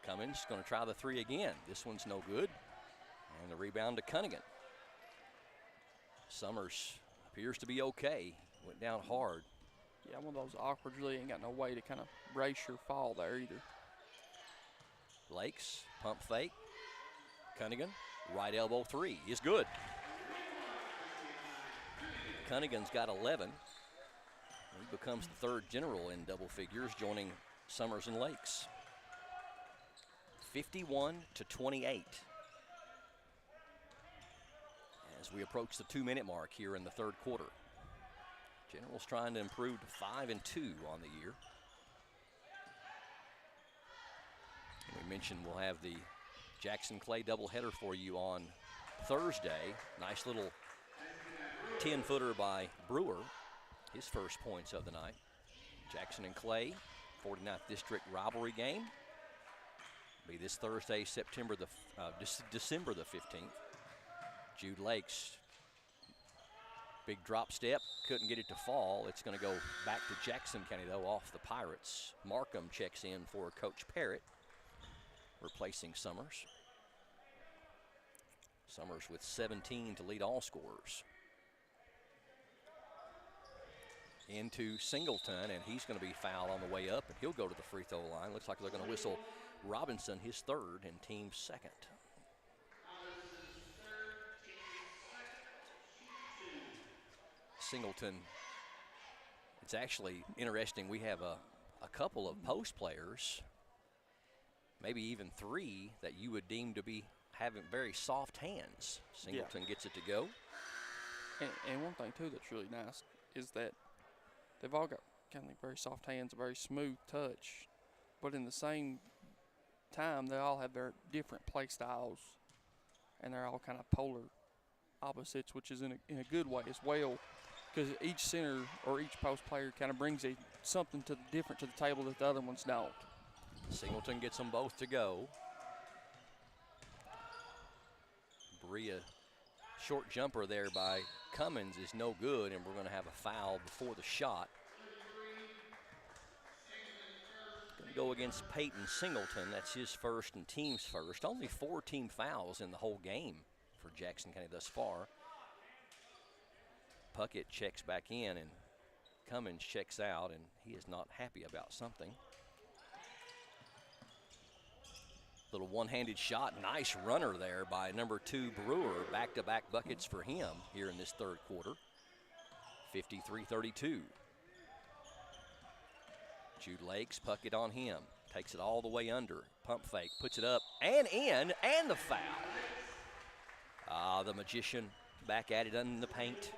Cummins going to try the 3 again. This one's no good. And the rebound to Cunningham. Summers appears to be okay. Went down hard. Yeah, one of those awkward, really ain't got no way to kind of brace your fall there either. Lakes, pump fake. Cunningham, right elbow 3 is good. Cunningham's got 11. He becomes the third general in double figures, joining Summers and Lakes. 51-28. As we approach the 2-minute mark here in the third quarter. Generals trying to improve to 5-2 on the year. We mentioned we'll have the Jackson Clay doubleheader for you on Thursday. Nice little 10-footer by Brewer. His first points of the night. Jackson and Clay, 49th District rivalry game. Be this Thursday, December the 15th. Jude Lakes, big drop step, couldn't get it to fall. It's going to go back to Jackson County, though, off the Pirates. Markham checks in for Coach Parrott, replacing Summers. Summers with 17 to lead all scorers. Into Singleton, and he's going to be fouled on the way up, and he'll go to the free throw line. Looks like they're going to whistle Robinson his third and team second. Singleton, it's actually interesting. We have a couple of post players, maybe even 3, that you would deem to be having very soft hands. Singleton gets it to go. And one thing, too, that's really nice is that they've all got kind of like very soft hands, a very smooth touch, but in the same time, they all have their different play styles, and they're all kind of polar opposites, which is in a good way as well, because each center or each post player kind of brings something different to the table that the other ones don't. Singleton gets them both to go. Berea, short jumper there by Cummins is no good, and we're going to have a foul before the shot. Going to go against Peyton Singleton. That's his first and team's first. Only 4 team fouls in the whole game for Jackson County thus far. Puckett checks back in, and Cummins checks out, and he is not happy about something. Little one-handed shot, nice runner there by number 2 Brewer. Back-to-back buckets for him here in this third quarter. 53-32. Jude Lakes, Puckett on him. Takes it all the way under. Pump fake, puts it up and in, and the foul. The Magician back at it in the paint.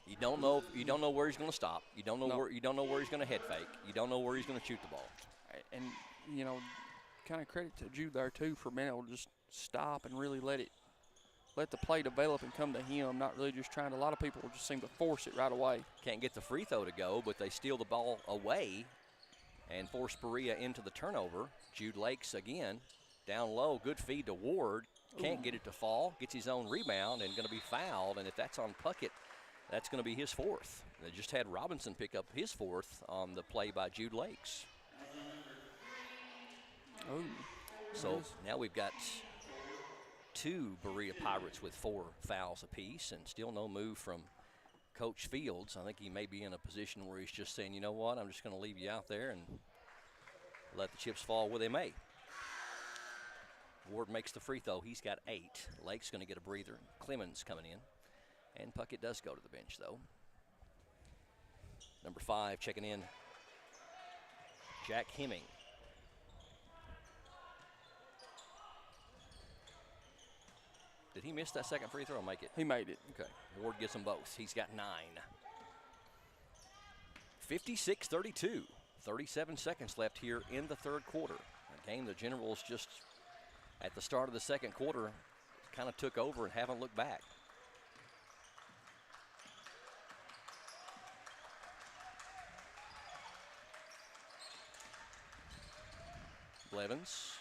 You don't know where he's going to stop. You don't know where he's going to head fake. You don't know where he's going to shoot the ball. And kind of credit to Jude there too for being able to just stop and really let the play develop and come to him, not really just trying to. A lot of people just seem to force it right away. Can't get the free throw to go, but they steal the ball away and force Berea into the turnover. Jude Lakes again, down low, good feed to Ward. Can't get it to fall, gets his own rebound and going to be fouled, and if that's on Puckett, that's going to be his 4th. They just had Robinson pick up his 4th on the play by Jude Lakes. Oh. So now we've got 2 Berea Pirates with 4 fouls apiece, and still no move from Coach Fields. I think he may be in a position where he's just saying, you know what, I'm just going to leave you out there and let the chips fall where they may. Ward makes the free throw. He's got 8. Lake's going to get a breather. Clemens coming in. And Puckett does go to the bench, though. Number 5 checking in, Jack Hemming. Did he miss that second free throw or make it? He made it. Okay. Ward gets them both. He's got 9. 56-32. 37 seconds left here in the third quarter. A game the Generals just at the start of the second quarter kind of took over and haven't looked back. Blevins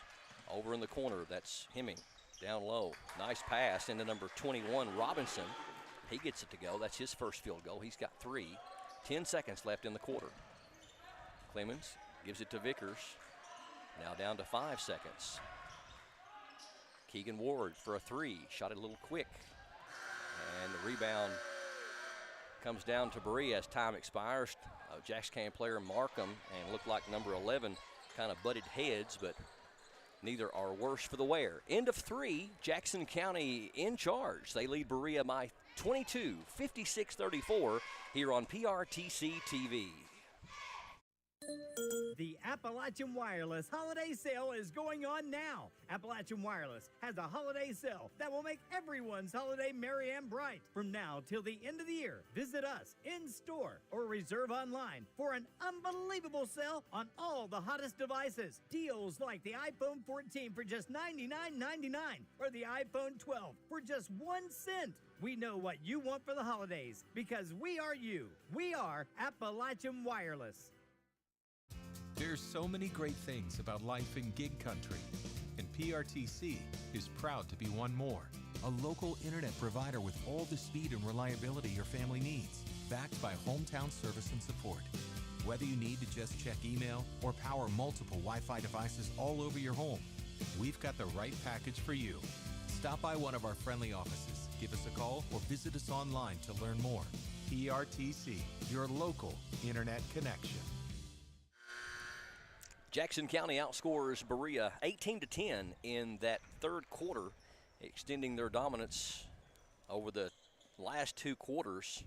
over in the corner. That's Hemming down low. Nice pass into number 21, Robinson. He gets it to go. That's his first field goal. He's got 3. 10 seconds left in the quarter. Clemens gives it to Vickers. Now down to 5 seconds. Keegan Ward for a 3. Shot it a little quick. And the rebound comes down to Berea as time expires. Jackson County player Markham and looked like number 11 kind of butted heads, but neither are worse for the wear. End of 3, Jackson County in charge. They lead Berea by 22, 56-34 here on PRTC TV. The Appalachian Wireless Holiday Sale is going on now. Appalachian Wireless has a holiday sale that will make everyone's holiday merry and bright. From now till the end of the year, visit us in store or reserve online for an unbelievable sale on all the hottest devices. Deals like the iPhone 14 for just $99.99 or the iPhone 12 for just 1 cent. We know what you want for the holidays because we are you. We are Appalachian Wireless. There's so many great things about life in gig country, and PRTC is proud to be one more. A local internet provider with all the speed and reliability your family needs, backed by hometown service and support. Whether you need to just check email or power multiple Wi-Fi devices all over your home, we've got the right package for you. Stop by one of our friendly offices, give us a call, or visit us online to learn more. PRTC, your local internet connection. Jackson County outscores Berea 18-10 in that third quarter, extending their dominance over the last 2 quarters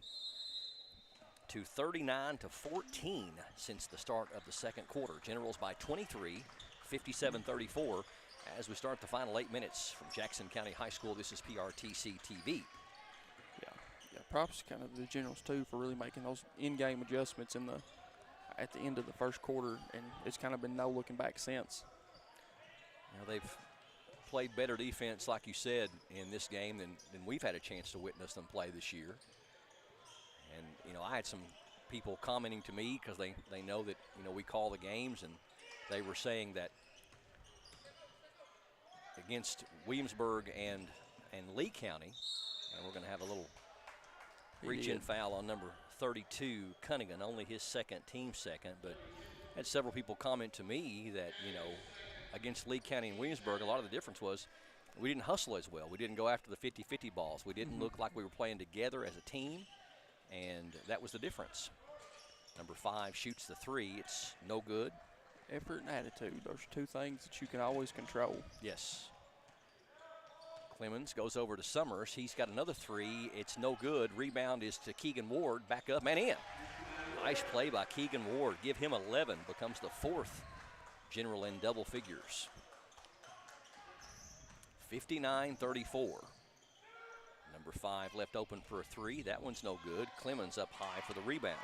to 39-14 since the start of the second quarter. Generals by 23, 57-34 as we start the final 8 minutes from Jackson County High School. This is PRTC TV. Yeah, props kind of the Generals too for really making those in-game adjustments at the end of the first quarter, and it's kind of been no looking back since. They've played better defense, like you said, in this game than we've had a chance to witness them play this year. And, I had some people commenting to me because they know that, we call the games, and they were saying that against Williamsburg and Lee County, and we're going to have a little reach-in foul on number 32, Cunningham, only his team second, but had several people comment to me that, against Lee County and Williamsburg, a lot of the difference was we didn't hustle as well. We didn't go after the 50-50 balls. We didn't look like we were playing together as a team, and that was the difference. Number 5 shoots the 3. It's no good. Effort and attitude, those are 2 things that you can always control. Yes. Clemens goes over to Summers. He's got another 3. It's no good. Rebound is to Keegan Ward. Back up and in. Nice play by Keegan Ward. Give him 11. Becomes the 4th General in double figures. 59-34. Number 5 left open for a 3. That one's no good. Clemens up high for the rebound.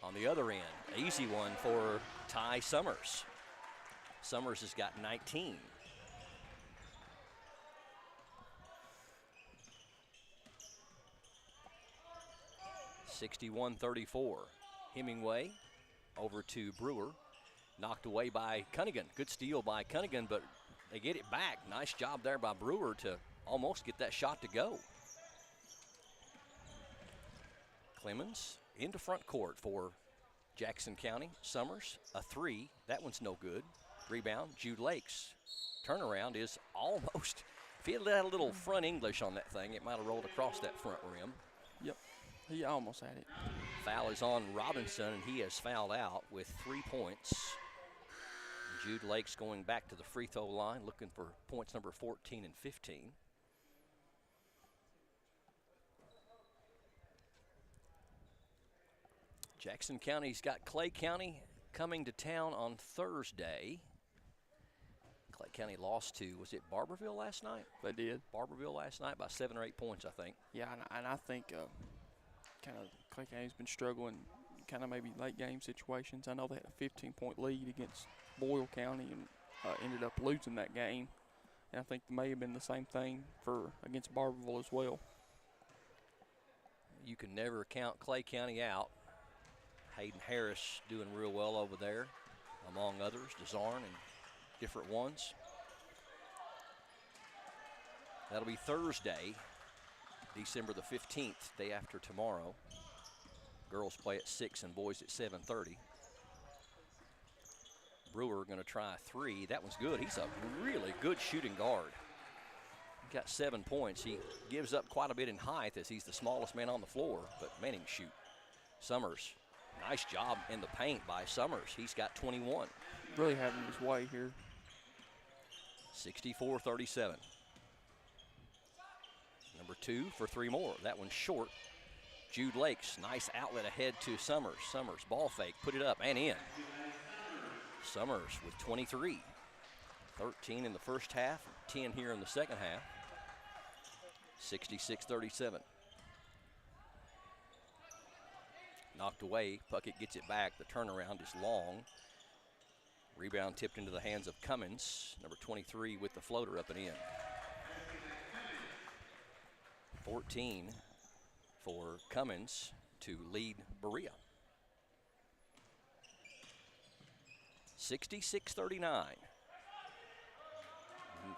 On the other end, easy one for Ty Summers. Summers has got 19. (61-34). Hemingway over to Brewer. Knocked away by Cunningham. Good steal by Cunningham, but they get it back. Nice job there by Brewer to almost get that shot to go. Clemens into front court for Jackson County, Summers, a 3. That one's no good. Rebound, Jude Lakes. Turnaround is almost, if he had a little front English on that thing, it might have rolled across that front rim. Yep, he almost had it. Foul is on Robinson, and he has fouled out with 3 points. Jude Lakes going back to the free throw line, looking for points number 14 and 15. Jackson County's got Clay County coming to town on Thursday. Clay County lost to, was it Barberville last night? They did. Barberville last night by 7 or 8 points, I think. Yeah, and I think kind of Clay County's been struggling, kind of maybe late game situations. I know they had a 15-point lead against Boyle County and ended up losing that game. And I think it may have been the same thing against Barberville as well. You can never count Clay County out. Hayden Harris doing real well over there, among others, DeZarn and different ones. That'll be Thursday, December the 15th, day after tomorrow. Girls play at 6 and boys at 7:30. Brewer going to try a 3. That one's good. He's a really good shooting guard. He got 7 points. He gives up quite a bit in height as he's the smallest man on the floor, but man, he can shoot. Summers, nice job in the paint by Summers. He's got 21. Really having his way here. 64-37. Number 2 for 3 more. That one's short. Jude Lakes, nice outlet ahead to Summers. Summers, ball fake, put it up and in. Summers with 23. 13 in the first half, 10 here in the second half. 66-37. Knocked away, Puckett gets it back. The turnaround is long. Rebound tipped into the hands of Cummins, number 23 with the floater up and in. 14 for Cummins to lead Berea. 66-39.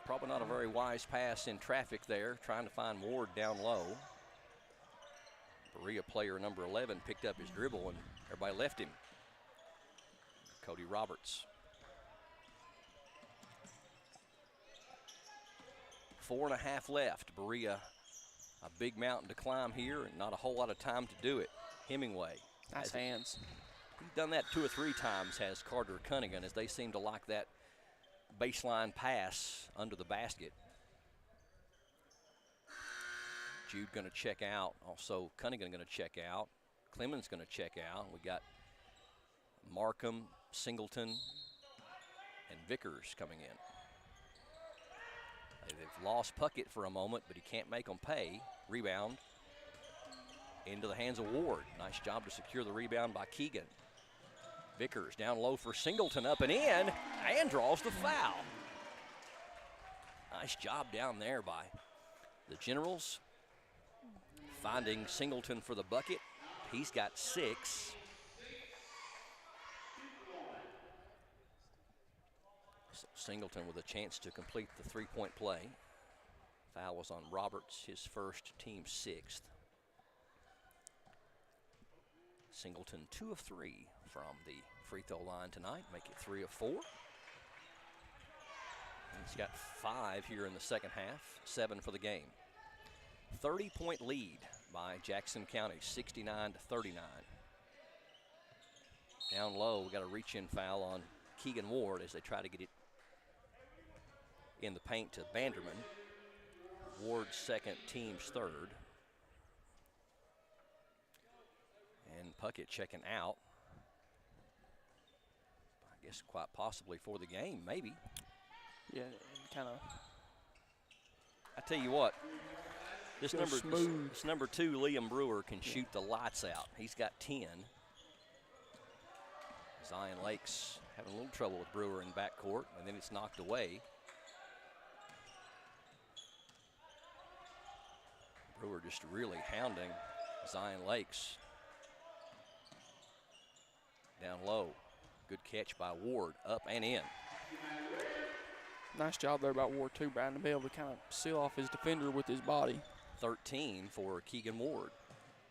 Probably not a very wise pass in traffic there, trying to find Ward down low. Berea player number 11 picked up his dribble and everybody left him. Cody Roberts. 4.5 left. Berea, a big mountain to climb here and not a whole lot of time to do it. Hemingway. Nice hands. He's done that 2 or 3 times, has Carter Cunningham, as they seem to like that baseline pass under the basket. Jude going to check out. Also, Cunningham going to check out. Clemens going to check out. We got Markham, Singleton, and Vickers coming in. They've lost Puckett for a moment, but he can't make them pay. Rebound into the hands of Ward. Nice job to secure the rebound by Keegan. Vickers down low for Singleton, up and in, and draws the foul. Nice job down there by the Generals, finding Singleton for the bucket. He's got 6. So Singleton with a chance to complete the 3-point play. Foul was on Roberts, his first, team 6th. Singleton 2 of 3 from the free throw line tonight, make it 3 of 4. And he's got 5 here in the second half, 7 for the game. 30-point lead by Jackson County, 69-39. Down low, we got a reach-in foul on Keegan Ward as they try to get it in the paint to Banderman. Ward's second, team's third. And Puckett checking out. I guess quite possibly for the game, maybe. Yeah, kind of. I tell you what, this number smooth. This number 2, Liam Brewer, can shoot the lights out. He's got 10. Zion Lakes having a little trouble with Brewer in backcourt, and then it's knocked away. Brewer just really hounding Zion Lakes. Down low. Good catch by Ward, up and in. Nice job there by Ward too, Brian, to be able to kind of seal off his defender with his body. 13 for Keegan Ward.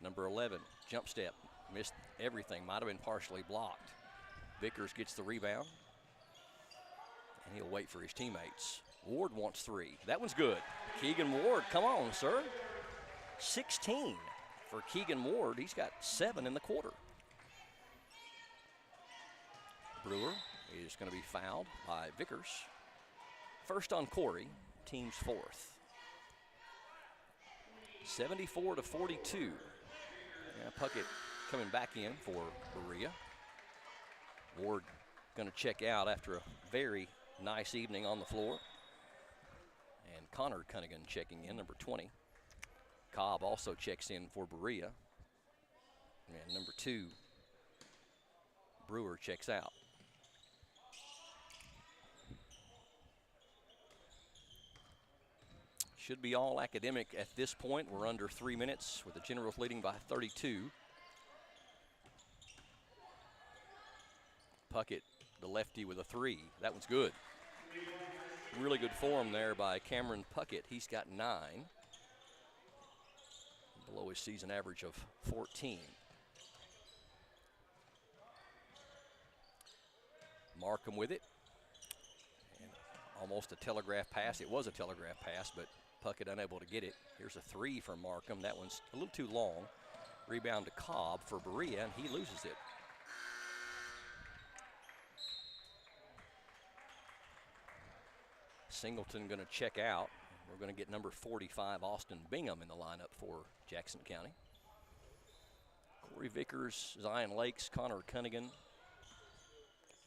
Number 11, jump step, Missed everything. Might have been partially blocked. Vickers gets the rebound. And he'll wait for his teammates. Ward wants 3. That one's good. Keegan Ward, come on, sir. 16 for Keegan Ward. He's got 7 in the quarter. Brewer is going to be fouled by Vickers. First on Corey, team's 4th. 74-42. Yeah, Puckett coming back in for Berea. Ward going to check out after a very nice evening on the floor. And Connor Cunningham checking in, number 20. Cobb also checks in for Berea. And number 2, Brewer checks out. Should be all academic at this point. We're under 3 minutes with the Generals leading by 32. Puckett, the lefty, with a 3. That one's good. Really good form there by Cameron Puckett. He's got 9. Below his season average of 14. Markham with it. And almost a telegraph pass. It was a telegraph pass, but Puckett unable to get it. Here's a 3 from Markham. That one's a little too long. Rebound to Cobb for Berea, and he loses it. Singleton going to check out. We're going to get number 45, Austin Bingham, in the lineup for Jackson County. Corey Vickers, Zion Lakes, Connor Cunningham,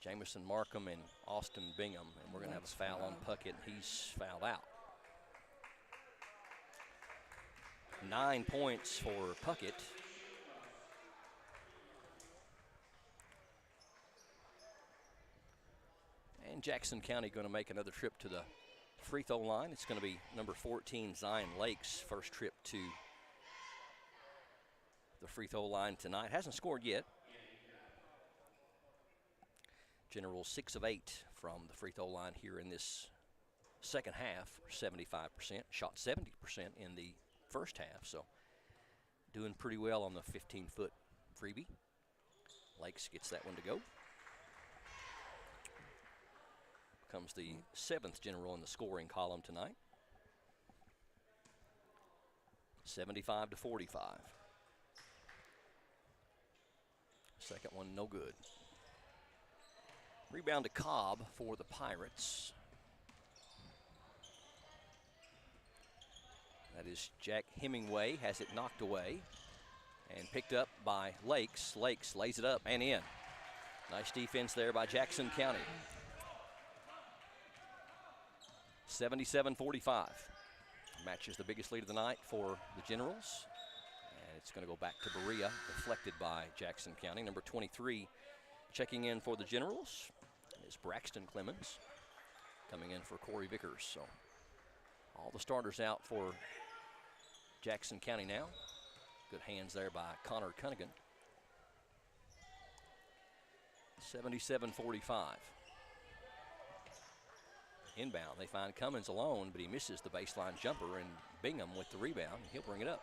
Jamison Markham, and Austin Bingham. And we're going to have a foul on Puckett, and he's fouled out. 9 points for Puckett. And Jackson County going to make another trip to the free throw line. It's going to be number 14, Zion Lakes' first trip to the free throw line tonight. Hasn't scored yet. General 6 of 8 from the free throw line here in this second half, 75%. Shot 70% in the first half, so doing pretty well on the 15-foot freebie. Lakes gets that one to go. Comes the 7th General in the scoring column tonight. 75-45. Second one, no good. Rebound to Cobb for the Pirates. That is Jack Hemingway, has it knocked away and picked up by Lakes. Lakes lays it up and in. Nice defense there by Jackson County. 77-45. Matches the biggest lead of the night for the Generals. And it's going to go back to Berea, deflected by Jackson County. Number 23 checking in for the Generals is Braxton Clemens, coming in for Corey Vickers. So all the starters out for Jackson County now. Good hands there by Connor Cunningham. 77-45. Inbound, they find Cummins alone, but he misses the baseline jumper, and Bingham with the rebound, and he'll bring it up.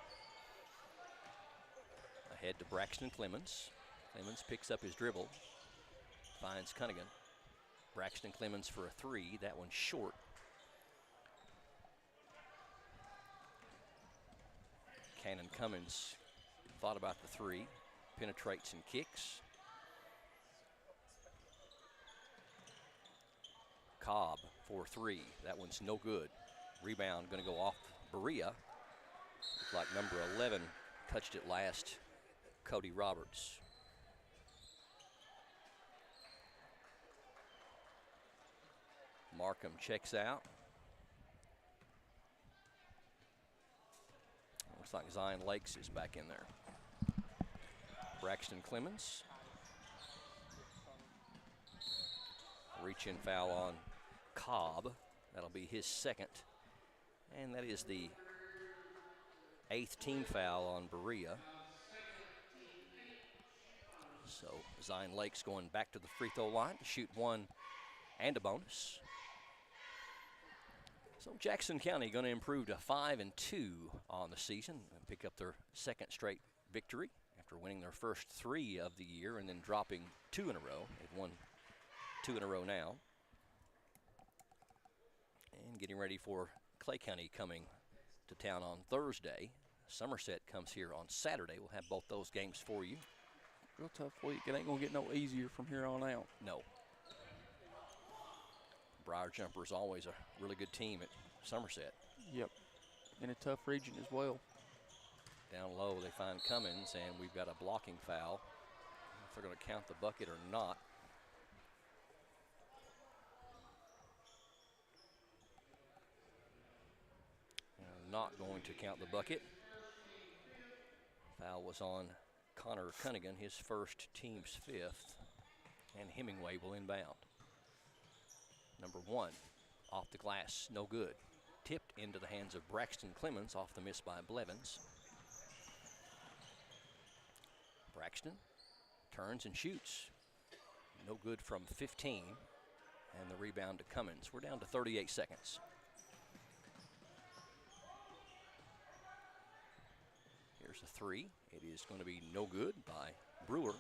Ahead to Braxton Clemens. Clemens picks up his dribble, finds Cunningham. Braxton Clemens for a 3, that one's short. Cannon Cummins thought about the 3, penetrates and kicks. Cobb for 3, that one's no good. Rebound going to go off Berea. Looks like number 11 touched it last, Cody Roberts. Markham checks out. Looks like Zion Lakes is back in there. Braxton Clemens. Reach-in foul on Cobb. That'll be his second. And that is the 8th team foul on Berea. So Zion Lakes going back to the free throw line to shoot 1 and a bonus. So Jackson County going to improve to 5-2 on the season and pick up their second straight victory after after winning their first 3 of the year and then dropping 2 in a row. They've won 2 in a row now. And getting ready for Clay County coming to town on Thursday. Somerset comes here on Saturday. We'll have both those games for you. Real tough week. It ain't going to get no easier from here on out. No. Briar Jumper is always a really good team at Somerset. Yep. In a tough region as well. Down low, they find Cummins, and we've got a blocking foul. If they're going to count the bucket or not. Not going to count the bucket. Foul was on Connor Cunningham, his first, team's 5th, and Hemingway will inbound. Number 1, off the glass, no good. Tipped into the hands of Braxton Clemens off the miss by Blevins. Braxton turns and shoots. No good from 15, and the rebound to Cummins. We're down to 38 seconds. Here's a 3. It is going to be no good by Brewer.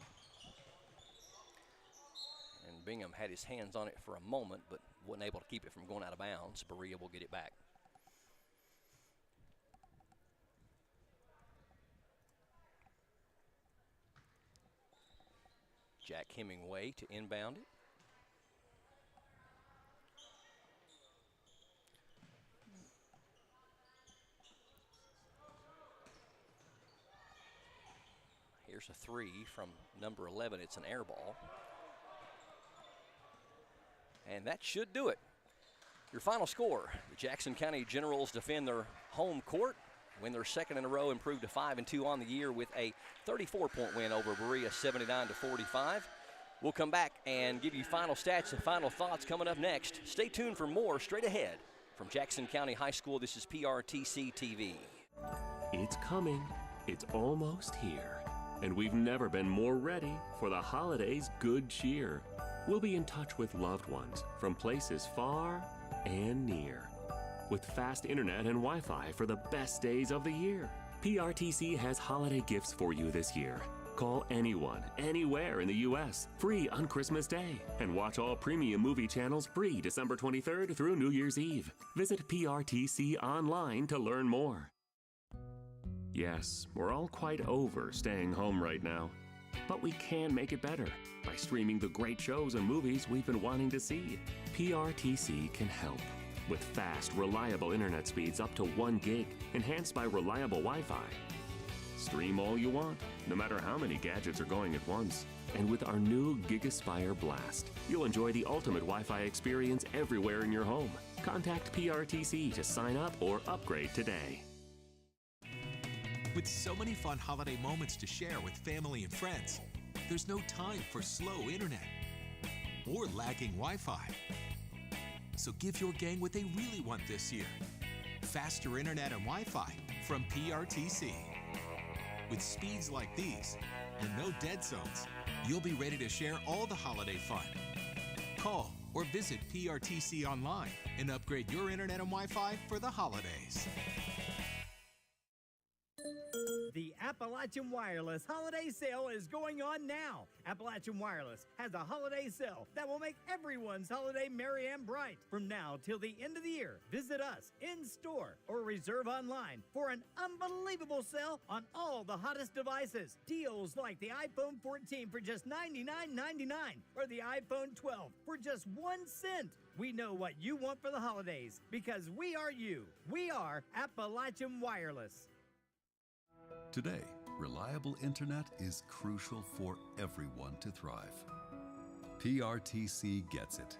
And Bingham had his hands on it for a moment, but wasn't able to keep it from going out of bounds. Berea will get it back. Jack Hemingway to inbound it. Here's a 3 from number 11. It's an air ball. And that should do it. Your final score, the Jackson County Generals defend their home court, win their 2nd in a row, improve to 5-2 on the year with a 34-point win over Berea, 79-45. We'll come back and give you final stats and final thoughts coming up next. Stay tuned for more straight ahead from Jackson County High School. This is PRTC TV. It's coming. It's almost here. And we've never been more ready for the holidays' good cheer. We'll be in touch with loved ones from places far and near. With fast internet and Wi-Fi for the best days of the year. PRTC has holiday gifts for you this year. Call anyone, anywhere in the U.S. free on Christmas Day. And watch all premium movie channels free December 23rd through New Year's Eve. Visit PRTC online to learn more. Yes, we're all quite over staying home right now. But we can make it better by streaming the great shows and movies we've been wanting to see. PRTC can help. With fast, reliable internet speeds up to 1 gig, enhanced by reliable Wi-Fi. Stream all you want, no matter how many gadgets are going at once. And with our new GigaSpire Blast, you'll enjoy the ultimate Wi-Fi experience everywhere in your home. Contact PRTC to sign up or upgrade today. With so many fun holiday moments to share with family and friends, there's no time for slow internet or lagging Wi-Fi. So give your gang what they really want this year: faster internet and Wi-Fi from PRTC. With speeds like these and no dead zones, you'll be ready to share all the holiday fun. Call or visit PRTC online and upgrade your internet and Wi-Fi for the holidays. The Appalachian Wireless Holiday Sale is going on now. Appalachian Wireless has a holiday sale that will make everyone's holiday merry and bright. From now till the end of the year, visit us in store or reserve online for an unbelievable sale on all the hottest devices. Deals like the iPhone 14 for just $99.99 or the iPhone 12 for just 1 cent. We know what you want for the holidays because we are you. We are Appalachian Wireless. Today, reliable internet is crucial for everyone to thrive. PRTC gets it.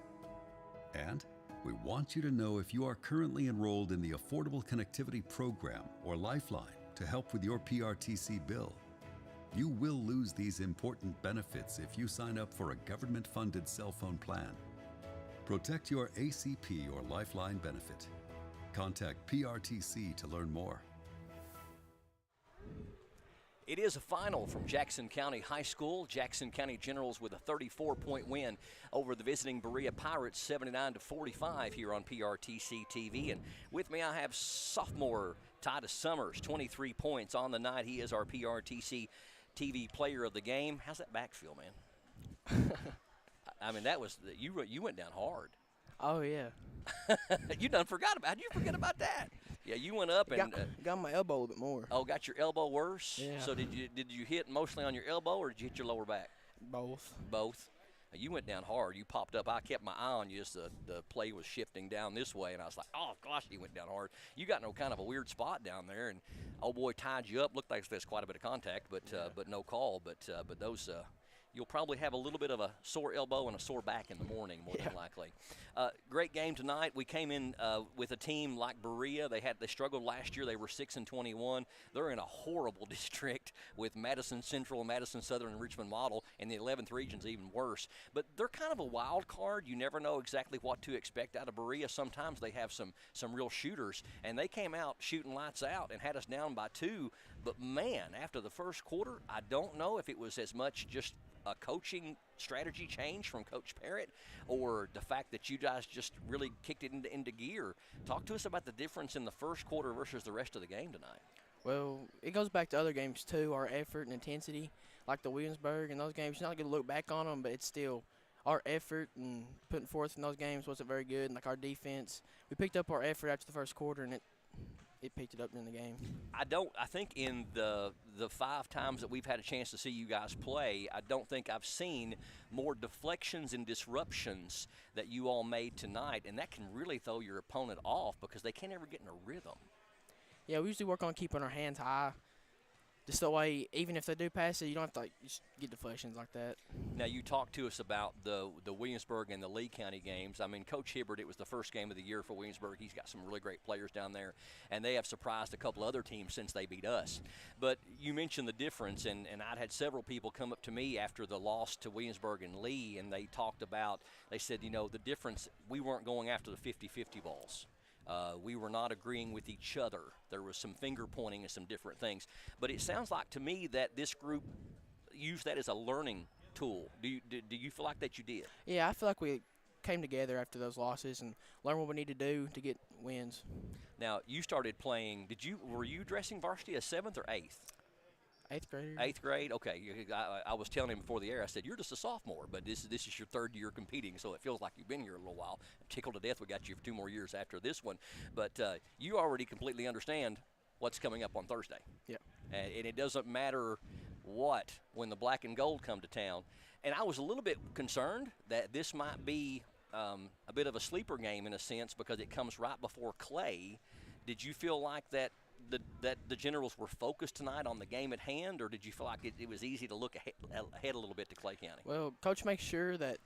And we want you to know if you are currently enrolled in the Affordable Connectivity Program or Lifeline to help with your PRTC bill. You will lose these important benefits if you sign up for a government-funded cell phone plan. Protect your ACP or Lifeline benefit. Contact PRTC to learn more. It is a final from Jackson County High School. Jackson County Generals with a 34-point win over the visiting Berea Pirates, 79-45 here on PRTC TV. And with me, I have sophomore Titus Summers, 23 points on the night. He is our PRTC TV player of the game. How's that back feel, man? I mean, that was you went down hard. Oh yeah. You done forgot about. How'd you forget about that? Yeah, you went up and got my elbow a little bit more. Oh, got your elbow worse. Yeah. So did you hit mostly on your elbow, or did you hit your lower back? Both. Both. You went down hard. You popped up. I kept my eye on you as the play was shifting down this way, and I was like, oh, gosh, he went down hard. You got no kind of a weird spot down there, and old boy tied you up. Looked like there's quite a bit of contact, but no call. But those you'll probably have a little bit of a sore elbow and a sore back in the morning, more than likely. Great game tonight. We came in with a team like Berea. They struggled last year. They were 6-21. They're in a horrible district with Madison Central, Madison Southern, and Richmond Model, and the 11th region's even worse. But they're kind of a wild card. You never know exactly what to expect out of Berea. Sometimes they have some real shooters, and they came out shooting lights out and had us down by 2. But, man, after the first quarter, I don't know if it was as much just a coaching strategy change from Coach Parrott or the fact that you guys just really kicked it into gear. Talk to us about the difference in the first quarter versus the rest of the game tonight. Well, it goes back to other games, too, our effort and intensity, like the Williamsburg and those games. You're not going to look back on them, but it's still our effort and putting forth in those games wasn't very good. And, like, our defense, we picked up our effort after the first quarter, and it picked it up in the game. I think in the 5 times that we've had a chance to see you guys play, I don't think I've seen more deflections and disruptions that you all made tonight, and that can really throw your opponent off because they can't ever get in a rhythm. Yeah, we usually work on keeping our hands high. Just that way, even if they do pass it, you don't have to just get deflections like that. Now, you talked to us about the Williamsburg and the Lee County games. I mean, Coach Hibbert, it was the first game of the year for Williamsburg. He's got some really great players down there, and they have surprised a couple other teams since they beat us. But you mentioned the difference, and I'd had several people come up to me after the loss to Williamsburg and Lee, and they said, the difference, we weren't going after the 50-50 balls. We were not agreeing with each other. There was some finger pointing and some different things. But it sounds like to me that this group used that as a learning tool. Do you feel like that you did? Yeah, I feel like we came together after those losses and learned what we need to do to get wins. Now, you started playing. Were you dressing varsity as 7th or 8th? 8th grade. 8th grade? Okay. I was telling him before the air, I said, you're just a sophomore, but this is your 3rd year competing, so it feels like you've been here a little while. I'm tickled to death we got you for 2 more years after this one. But you already completely understand what's coming up on Thursday. Yeah. And it doesn't matter what when the black and gold come to town. And I was a little bit concerned that this might be a bit of a sleeper game in a sense because it comes right before Clay. Did you feel like that the Generals were focused tonight on the game at hand, or did you feel like it was easy to look ahead a little bit to Clay County? Well, Coach makes sure that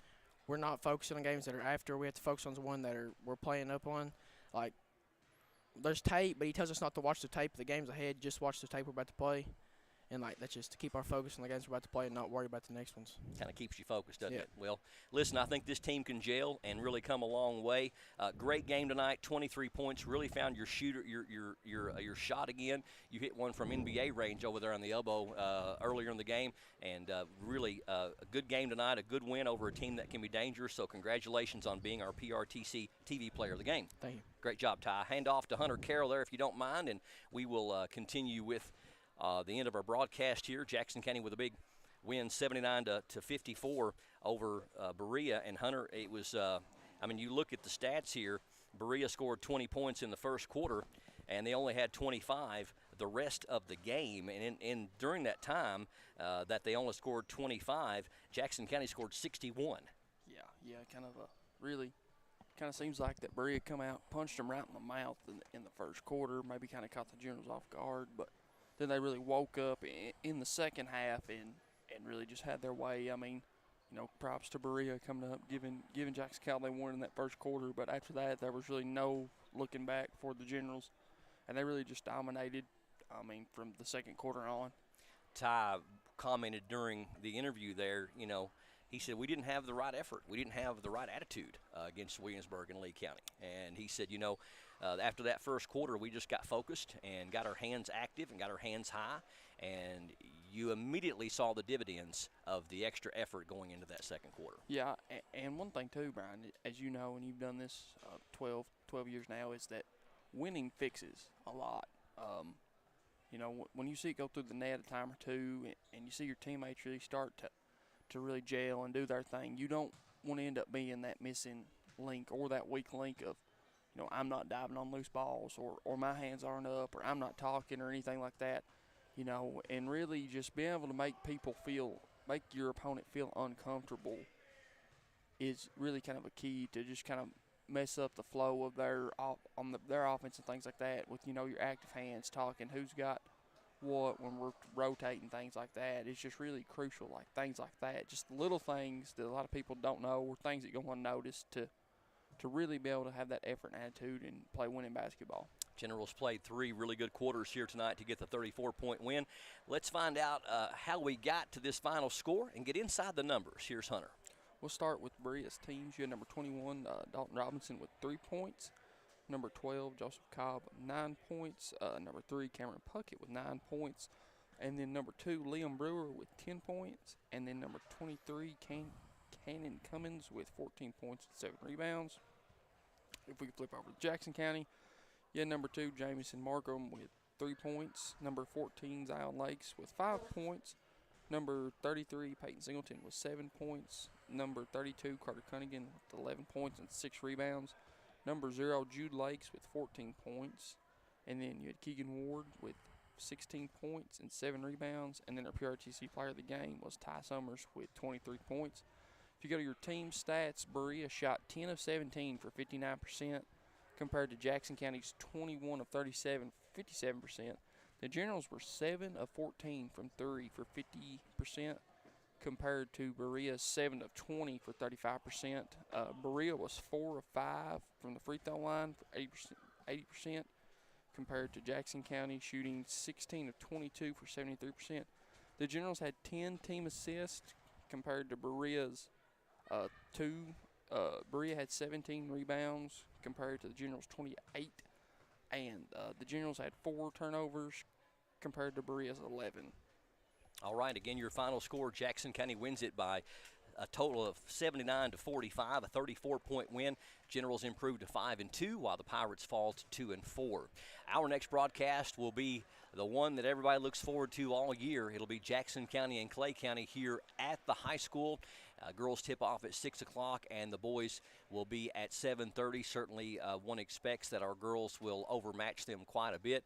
we're not focusing on games that are after. We have to focus on the one that we're playing up on. Like, there's tape, but he tells us not to watch the tape of the games ahead, just watch the tape we're about to play. And, that's just to keep our focus on the games we're about to play and not worry about the next ones. Kind of keeps you focused, doesn't it? Well, listen, I think this team can gel and really come a long way. Great game tonight, 23 points. Really found your shooter, your shot again. You hit one from NBA range over there on the elbow earlier in the game. And really a good game tonight, a good win over a team that can be dangerous. So congratulations on being our PRTC TV player of the game. Thank you. Great job, Ty. Hand off to Hunter Carroll there if you don't mind, and we will continue with the end of our broadcast here. Jackson County with a big win, 79-54 over Berea. And Hunter, it was, you look at the stats here. Berea scored 20 points in the first quarter, and they only had 25 the rest of the game. And during that time that they only scored 25, Jackson County scored 61. Yeah, really seems like that Berea come out, punched them right in the mouth in the first quarter, maybe kind of caught the Generals off guard, but then they really woke up in the second half and really just had their way. I mean, props to Berea coming up, giving Jackson County they won in that first quarter. But after that, there was really no looking back for the Generals, and they really just dominated. From the second quarter on. Ty commented during the interview there, he said we didn't have the right effort. We didn't have the right attitude against Williamsburg and Lee County. And he said, after that first quarter, we just got focused and got our hands active and got our hands high. And you immediately saw the dividends of the extra effort going into that second quarter. Yeah, and one thing too, Brian, as you know, and you've done this 12 years now, is that winning fixes a lot. You know, when you see it go through the net a time or two and you see your teammates really start to really gel and do their thing, you don't want to end up being that missing link or that weak link of, you know, I'm not diving on loose balls or my hands aren't up or I'm not talking or anything like that, you know, and really just being able to make your opponent feel uncomfortable is really kind of a key to just kind of mess up the flow of their offense and things like that with, you know, your active hands talking, who's got what when we're rotating, things like that. It's just really crucial, like things like that. Just the little things that a lot of people don't know or things that you're going to notice to really be able to have that effort and attitude and play winning basketball. Generals played 3 really good quarters here tonight to get the 34-point win. Let's find out how we got to this final score and get inside the numbers. Here's Hunter. We'll start with Berea's teams. You had number 21, Dalton Robinson with 3 points. Number 12, Joseph Cobb, 9 points. Number 3, Cameron Puckett with 9 points. And then number 2, Liam Brewer with 10 points. And then number 23, Cannon Cummins with 14 points and 7 rebounds. If we could flip over to Jackson County, you had number 2, Jamison Markham with 3 points. Number 14, Zion Lakes with 5 points. Number 33, Peyton Singleton with 7 points. Number 32, Carter Cunningham with 11 points and 6 rebounds. Number 0, Jude Lakes with 14 points. And then you had Keegan Ward with 16 points and 7 rebounds. And then our PRTC player of the game was Ty Summers with 23 points. If you go to your team stats, Berea shot 10 of 17 for 59% compared to Jackson County's 21 of 37 for 57%. The Generals were 7 of 14 from 3 for 50% compared to Berea's 7 of 20 for 35%. Berea was 4 of 5 from the free throw line for 80% compared to Jackson County shooting 16 of 22 for 73%. The Generals had 10 team assists compared to Berea's 2. Berea had 17 rebounds compared to the Generals' 28. And the Generals had 4 turnovers compared to Berea's 11. All right, again, your final score, Jackson County wins it by a total of 79-45, a 34-point win. Generals improved to 5-2, while the Pirates fall to 2-4. Our next broadcast will be the one that everybody looks forward to all year. It'll be Jackson County and Clay County here at the high school. Girls tip off at 6 o'clock, and the boys will be at 7:30. Certainly, one expects that our girls will overmatch them quite a bit,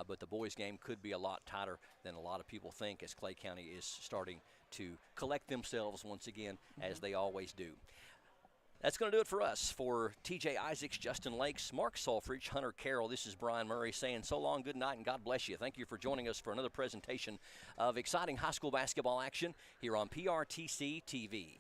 but the boys' game could be a lot tighter than a lot of people think, as Clay County is starting to collect themselves once again, as they always do. That's going to do it for us. For TJ Isaacs, Justin Lakes, Mark Sulfridge, Hunter Carroll, this is Brian Murray saying so long, good night, and God bless you. Thank you for joining us for another presentation of exciting high school basketball action here on PRTC TV.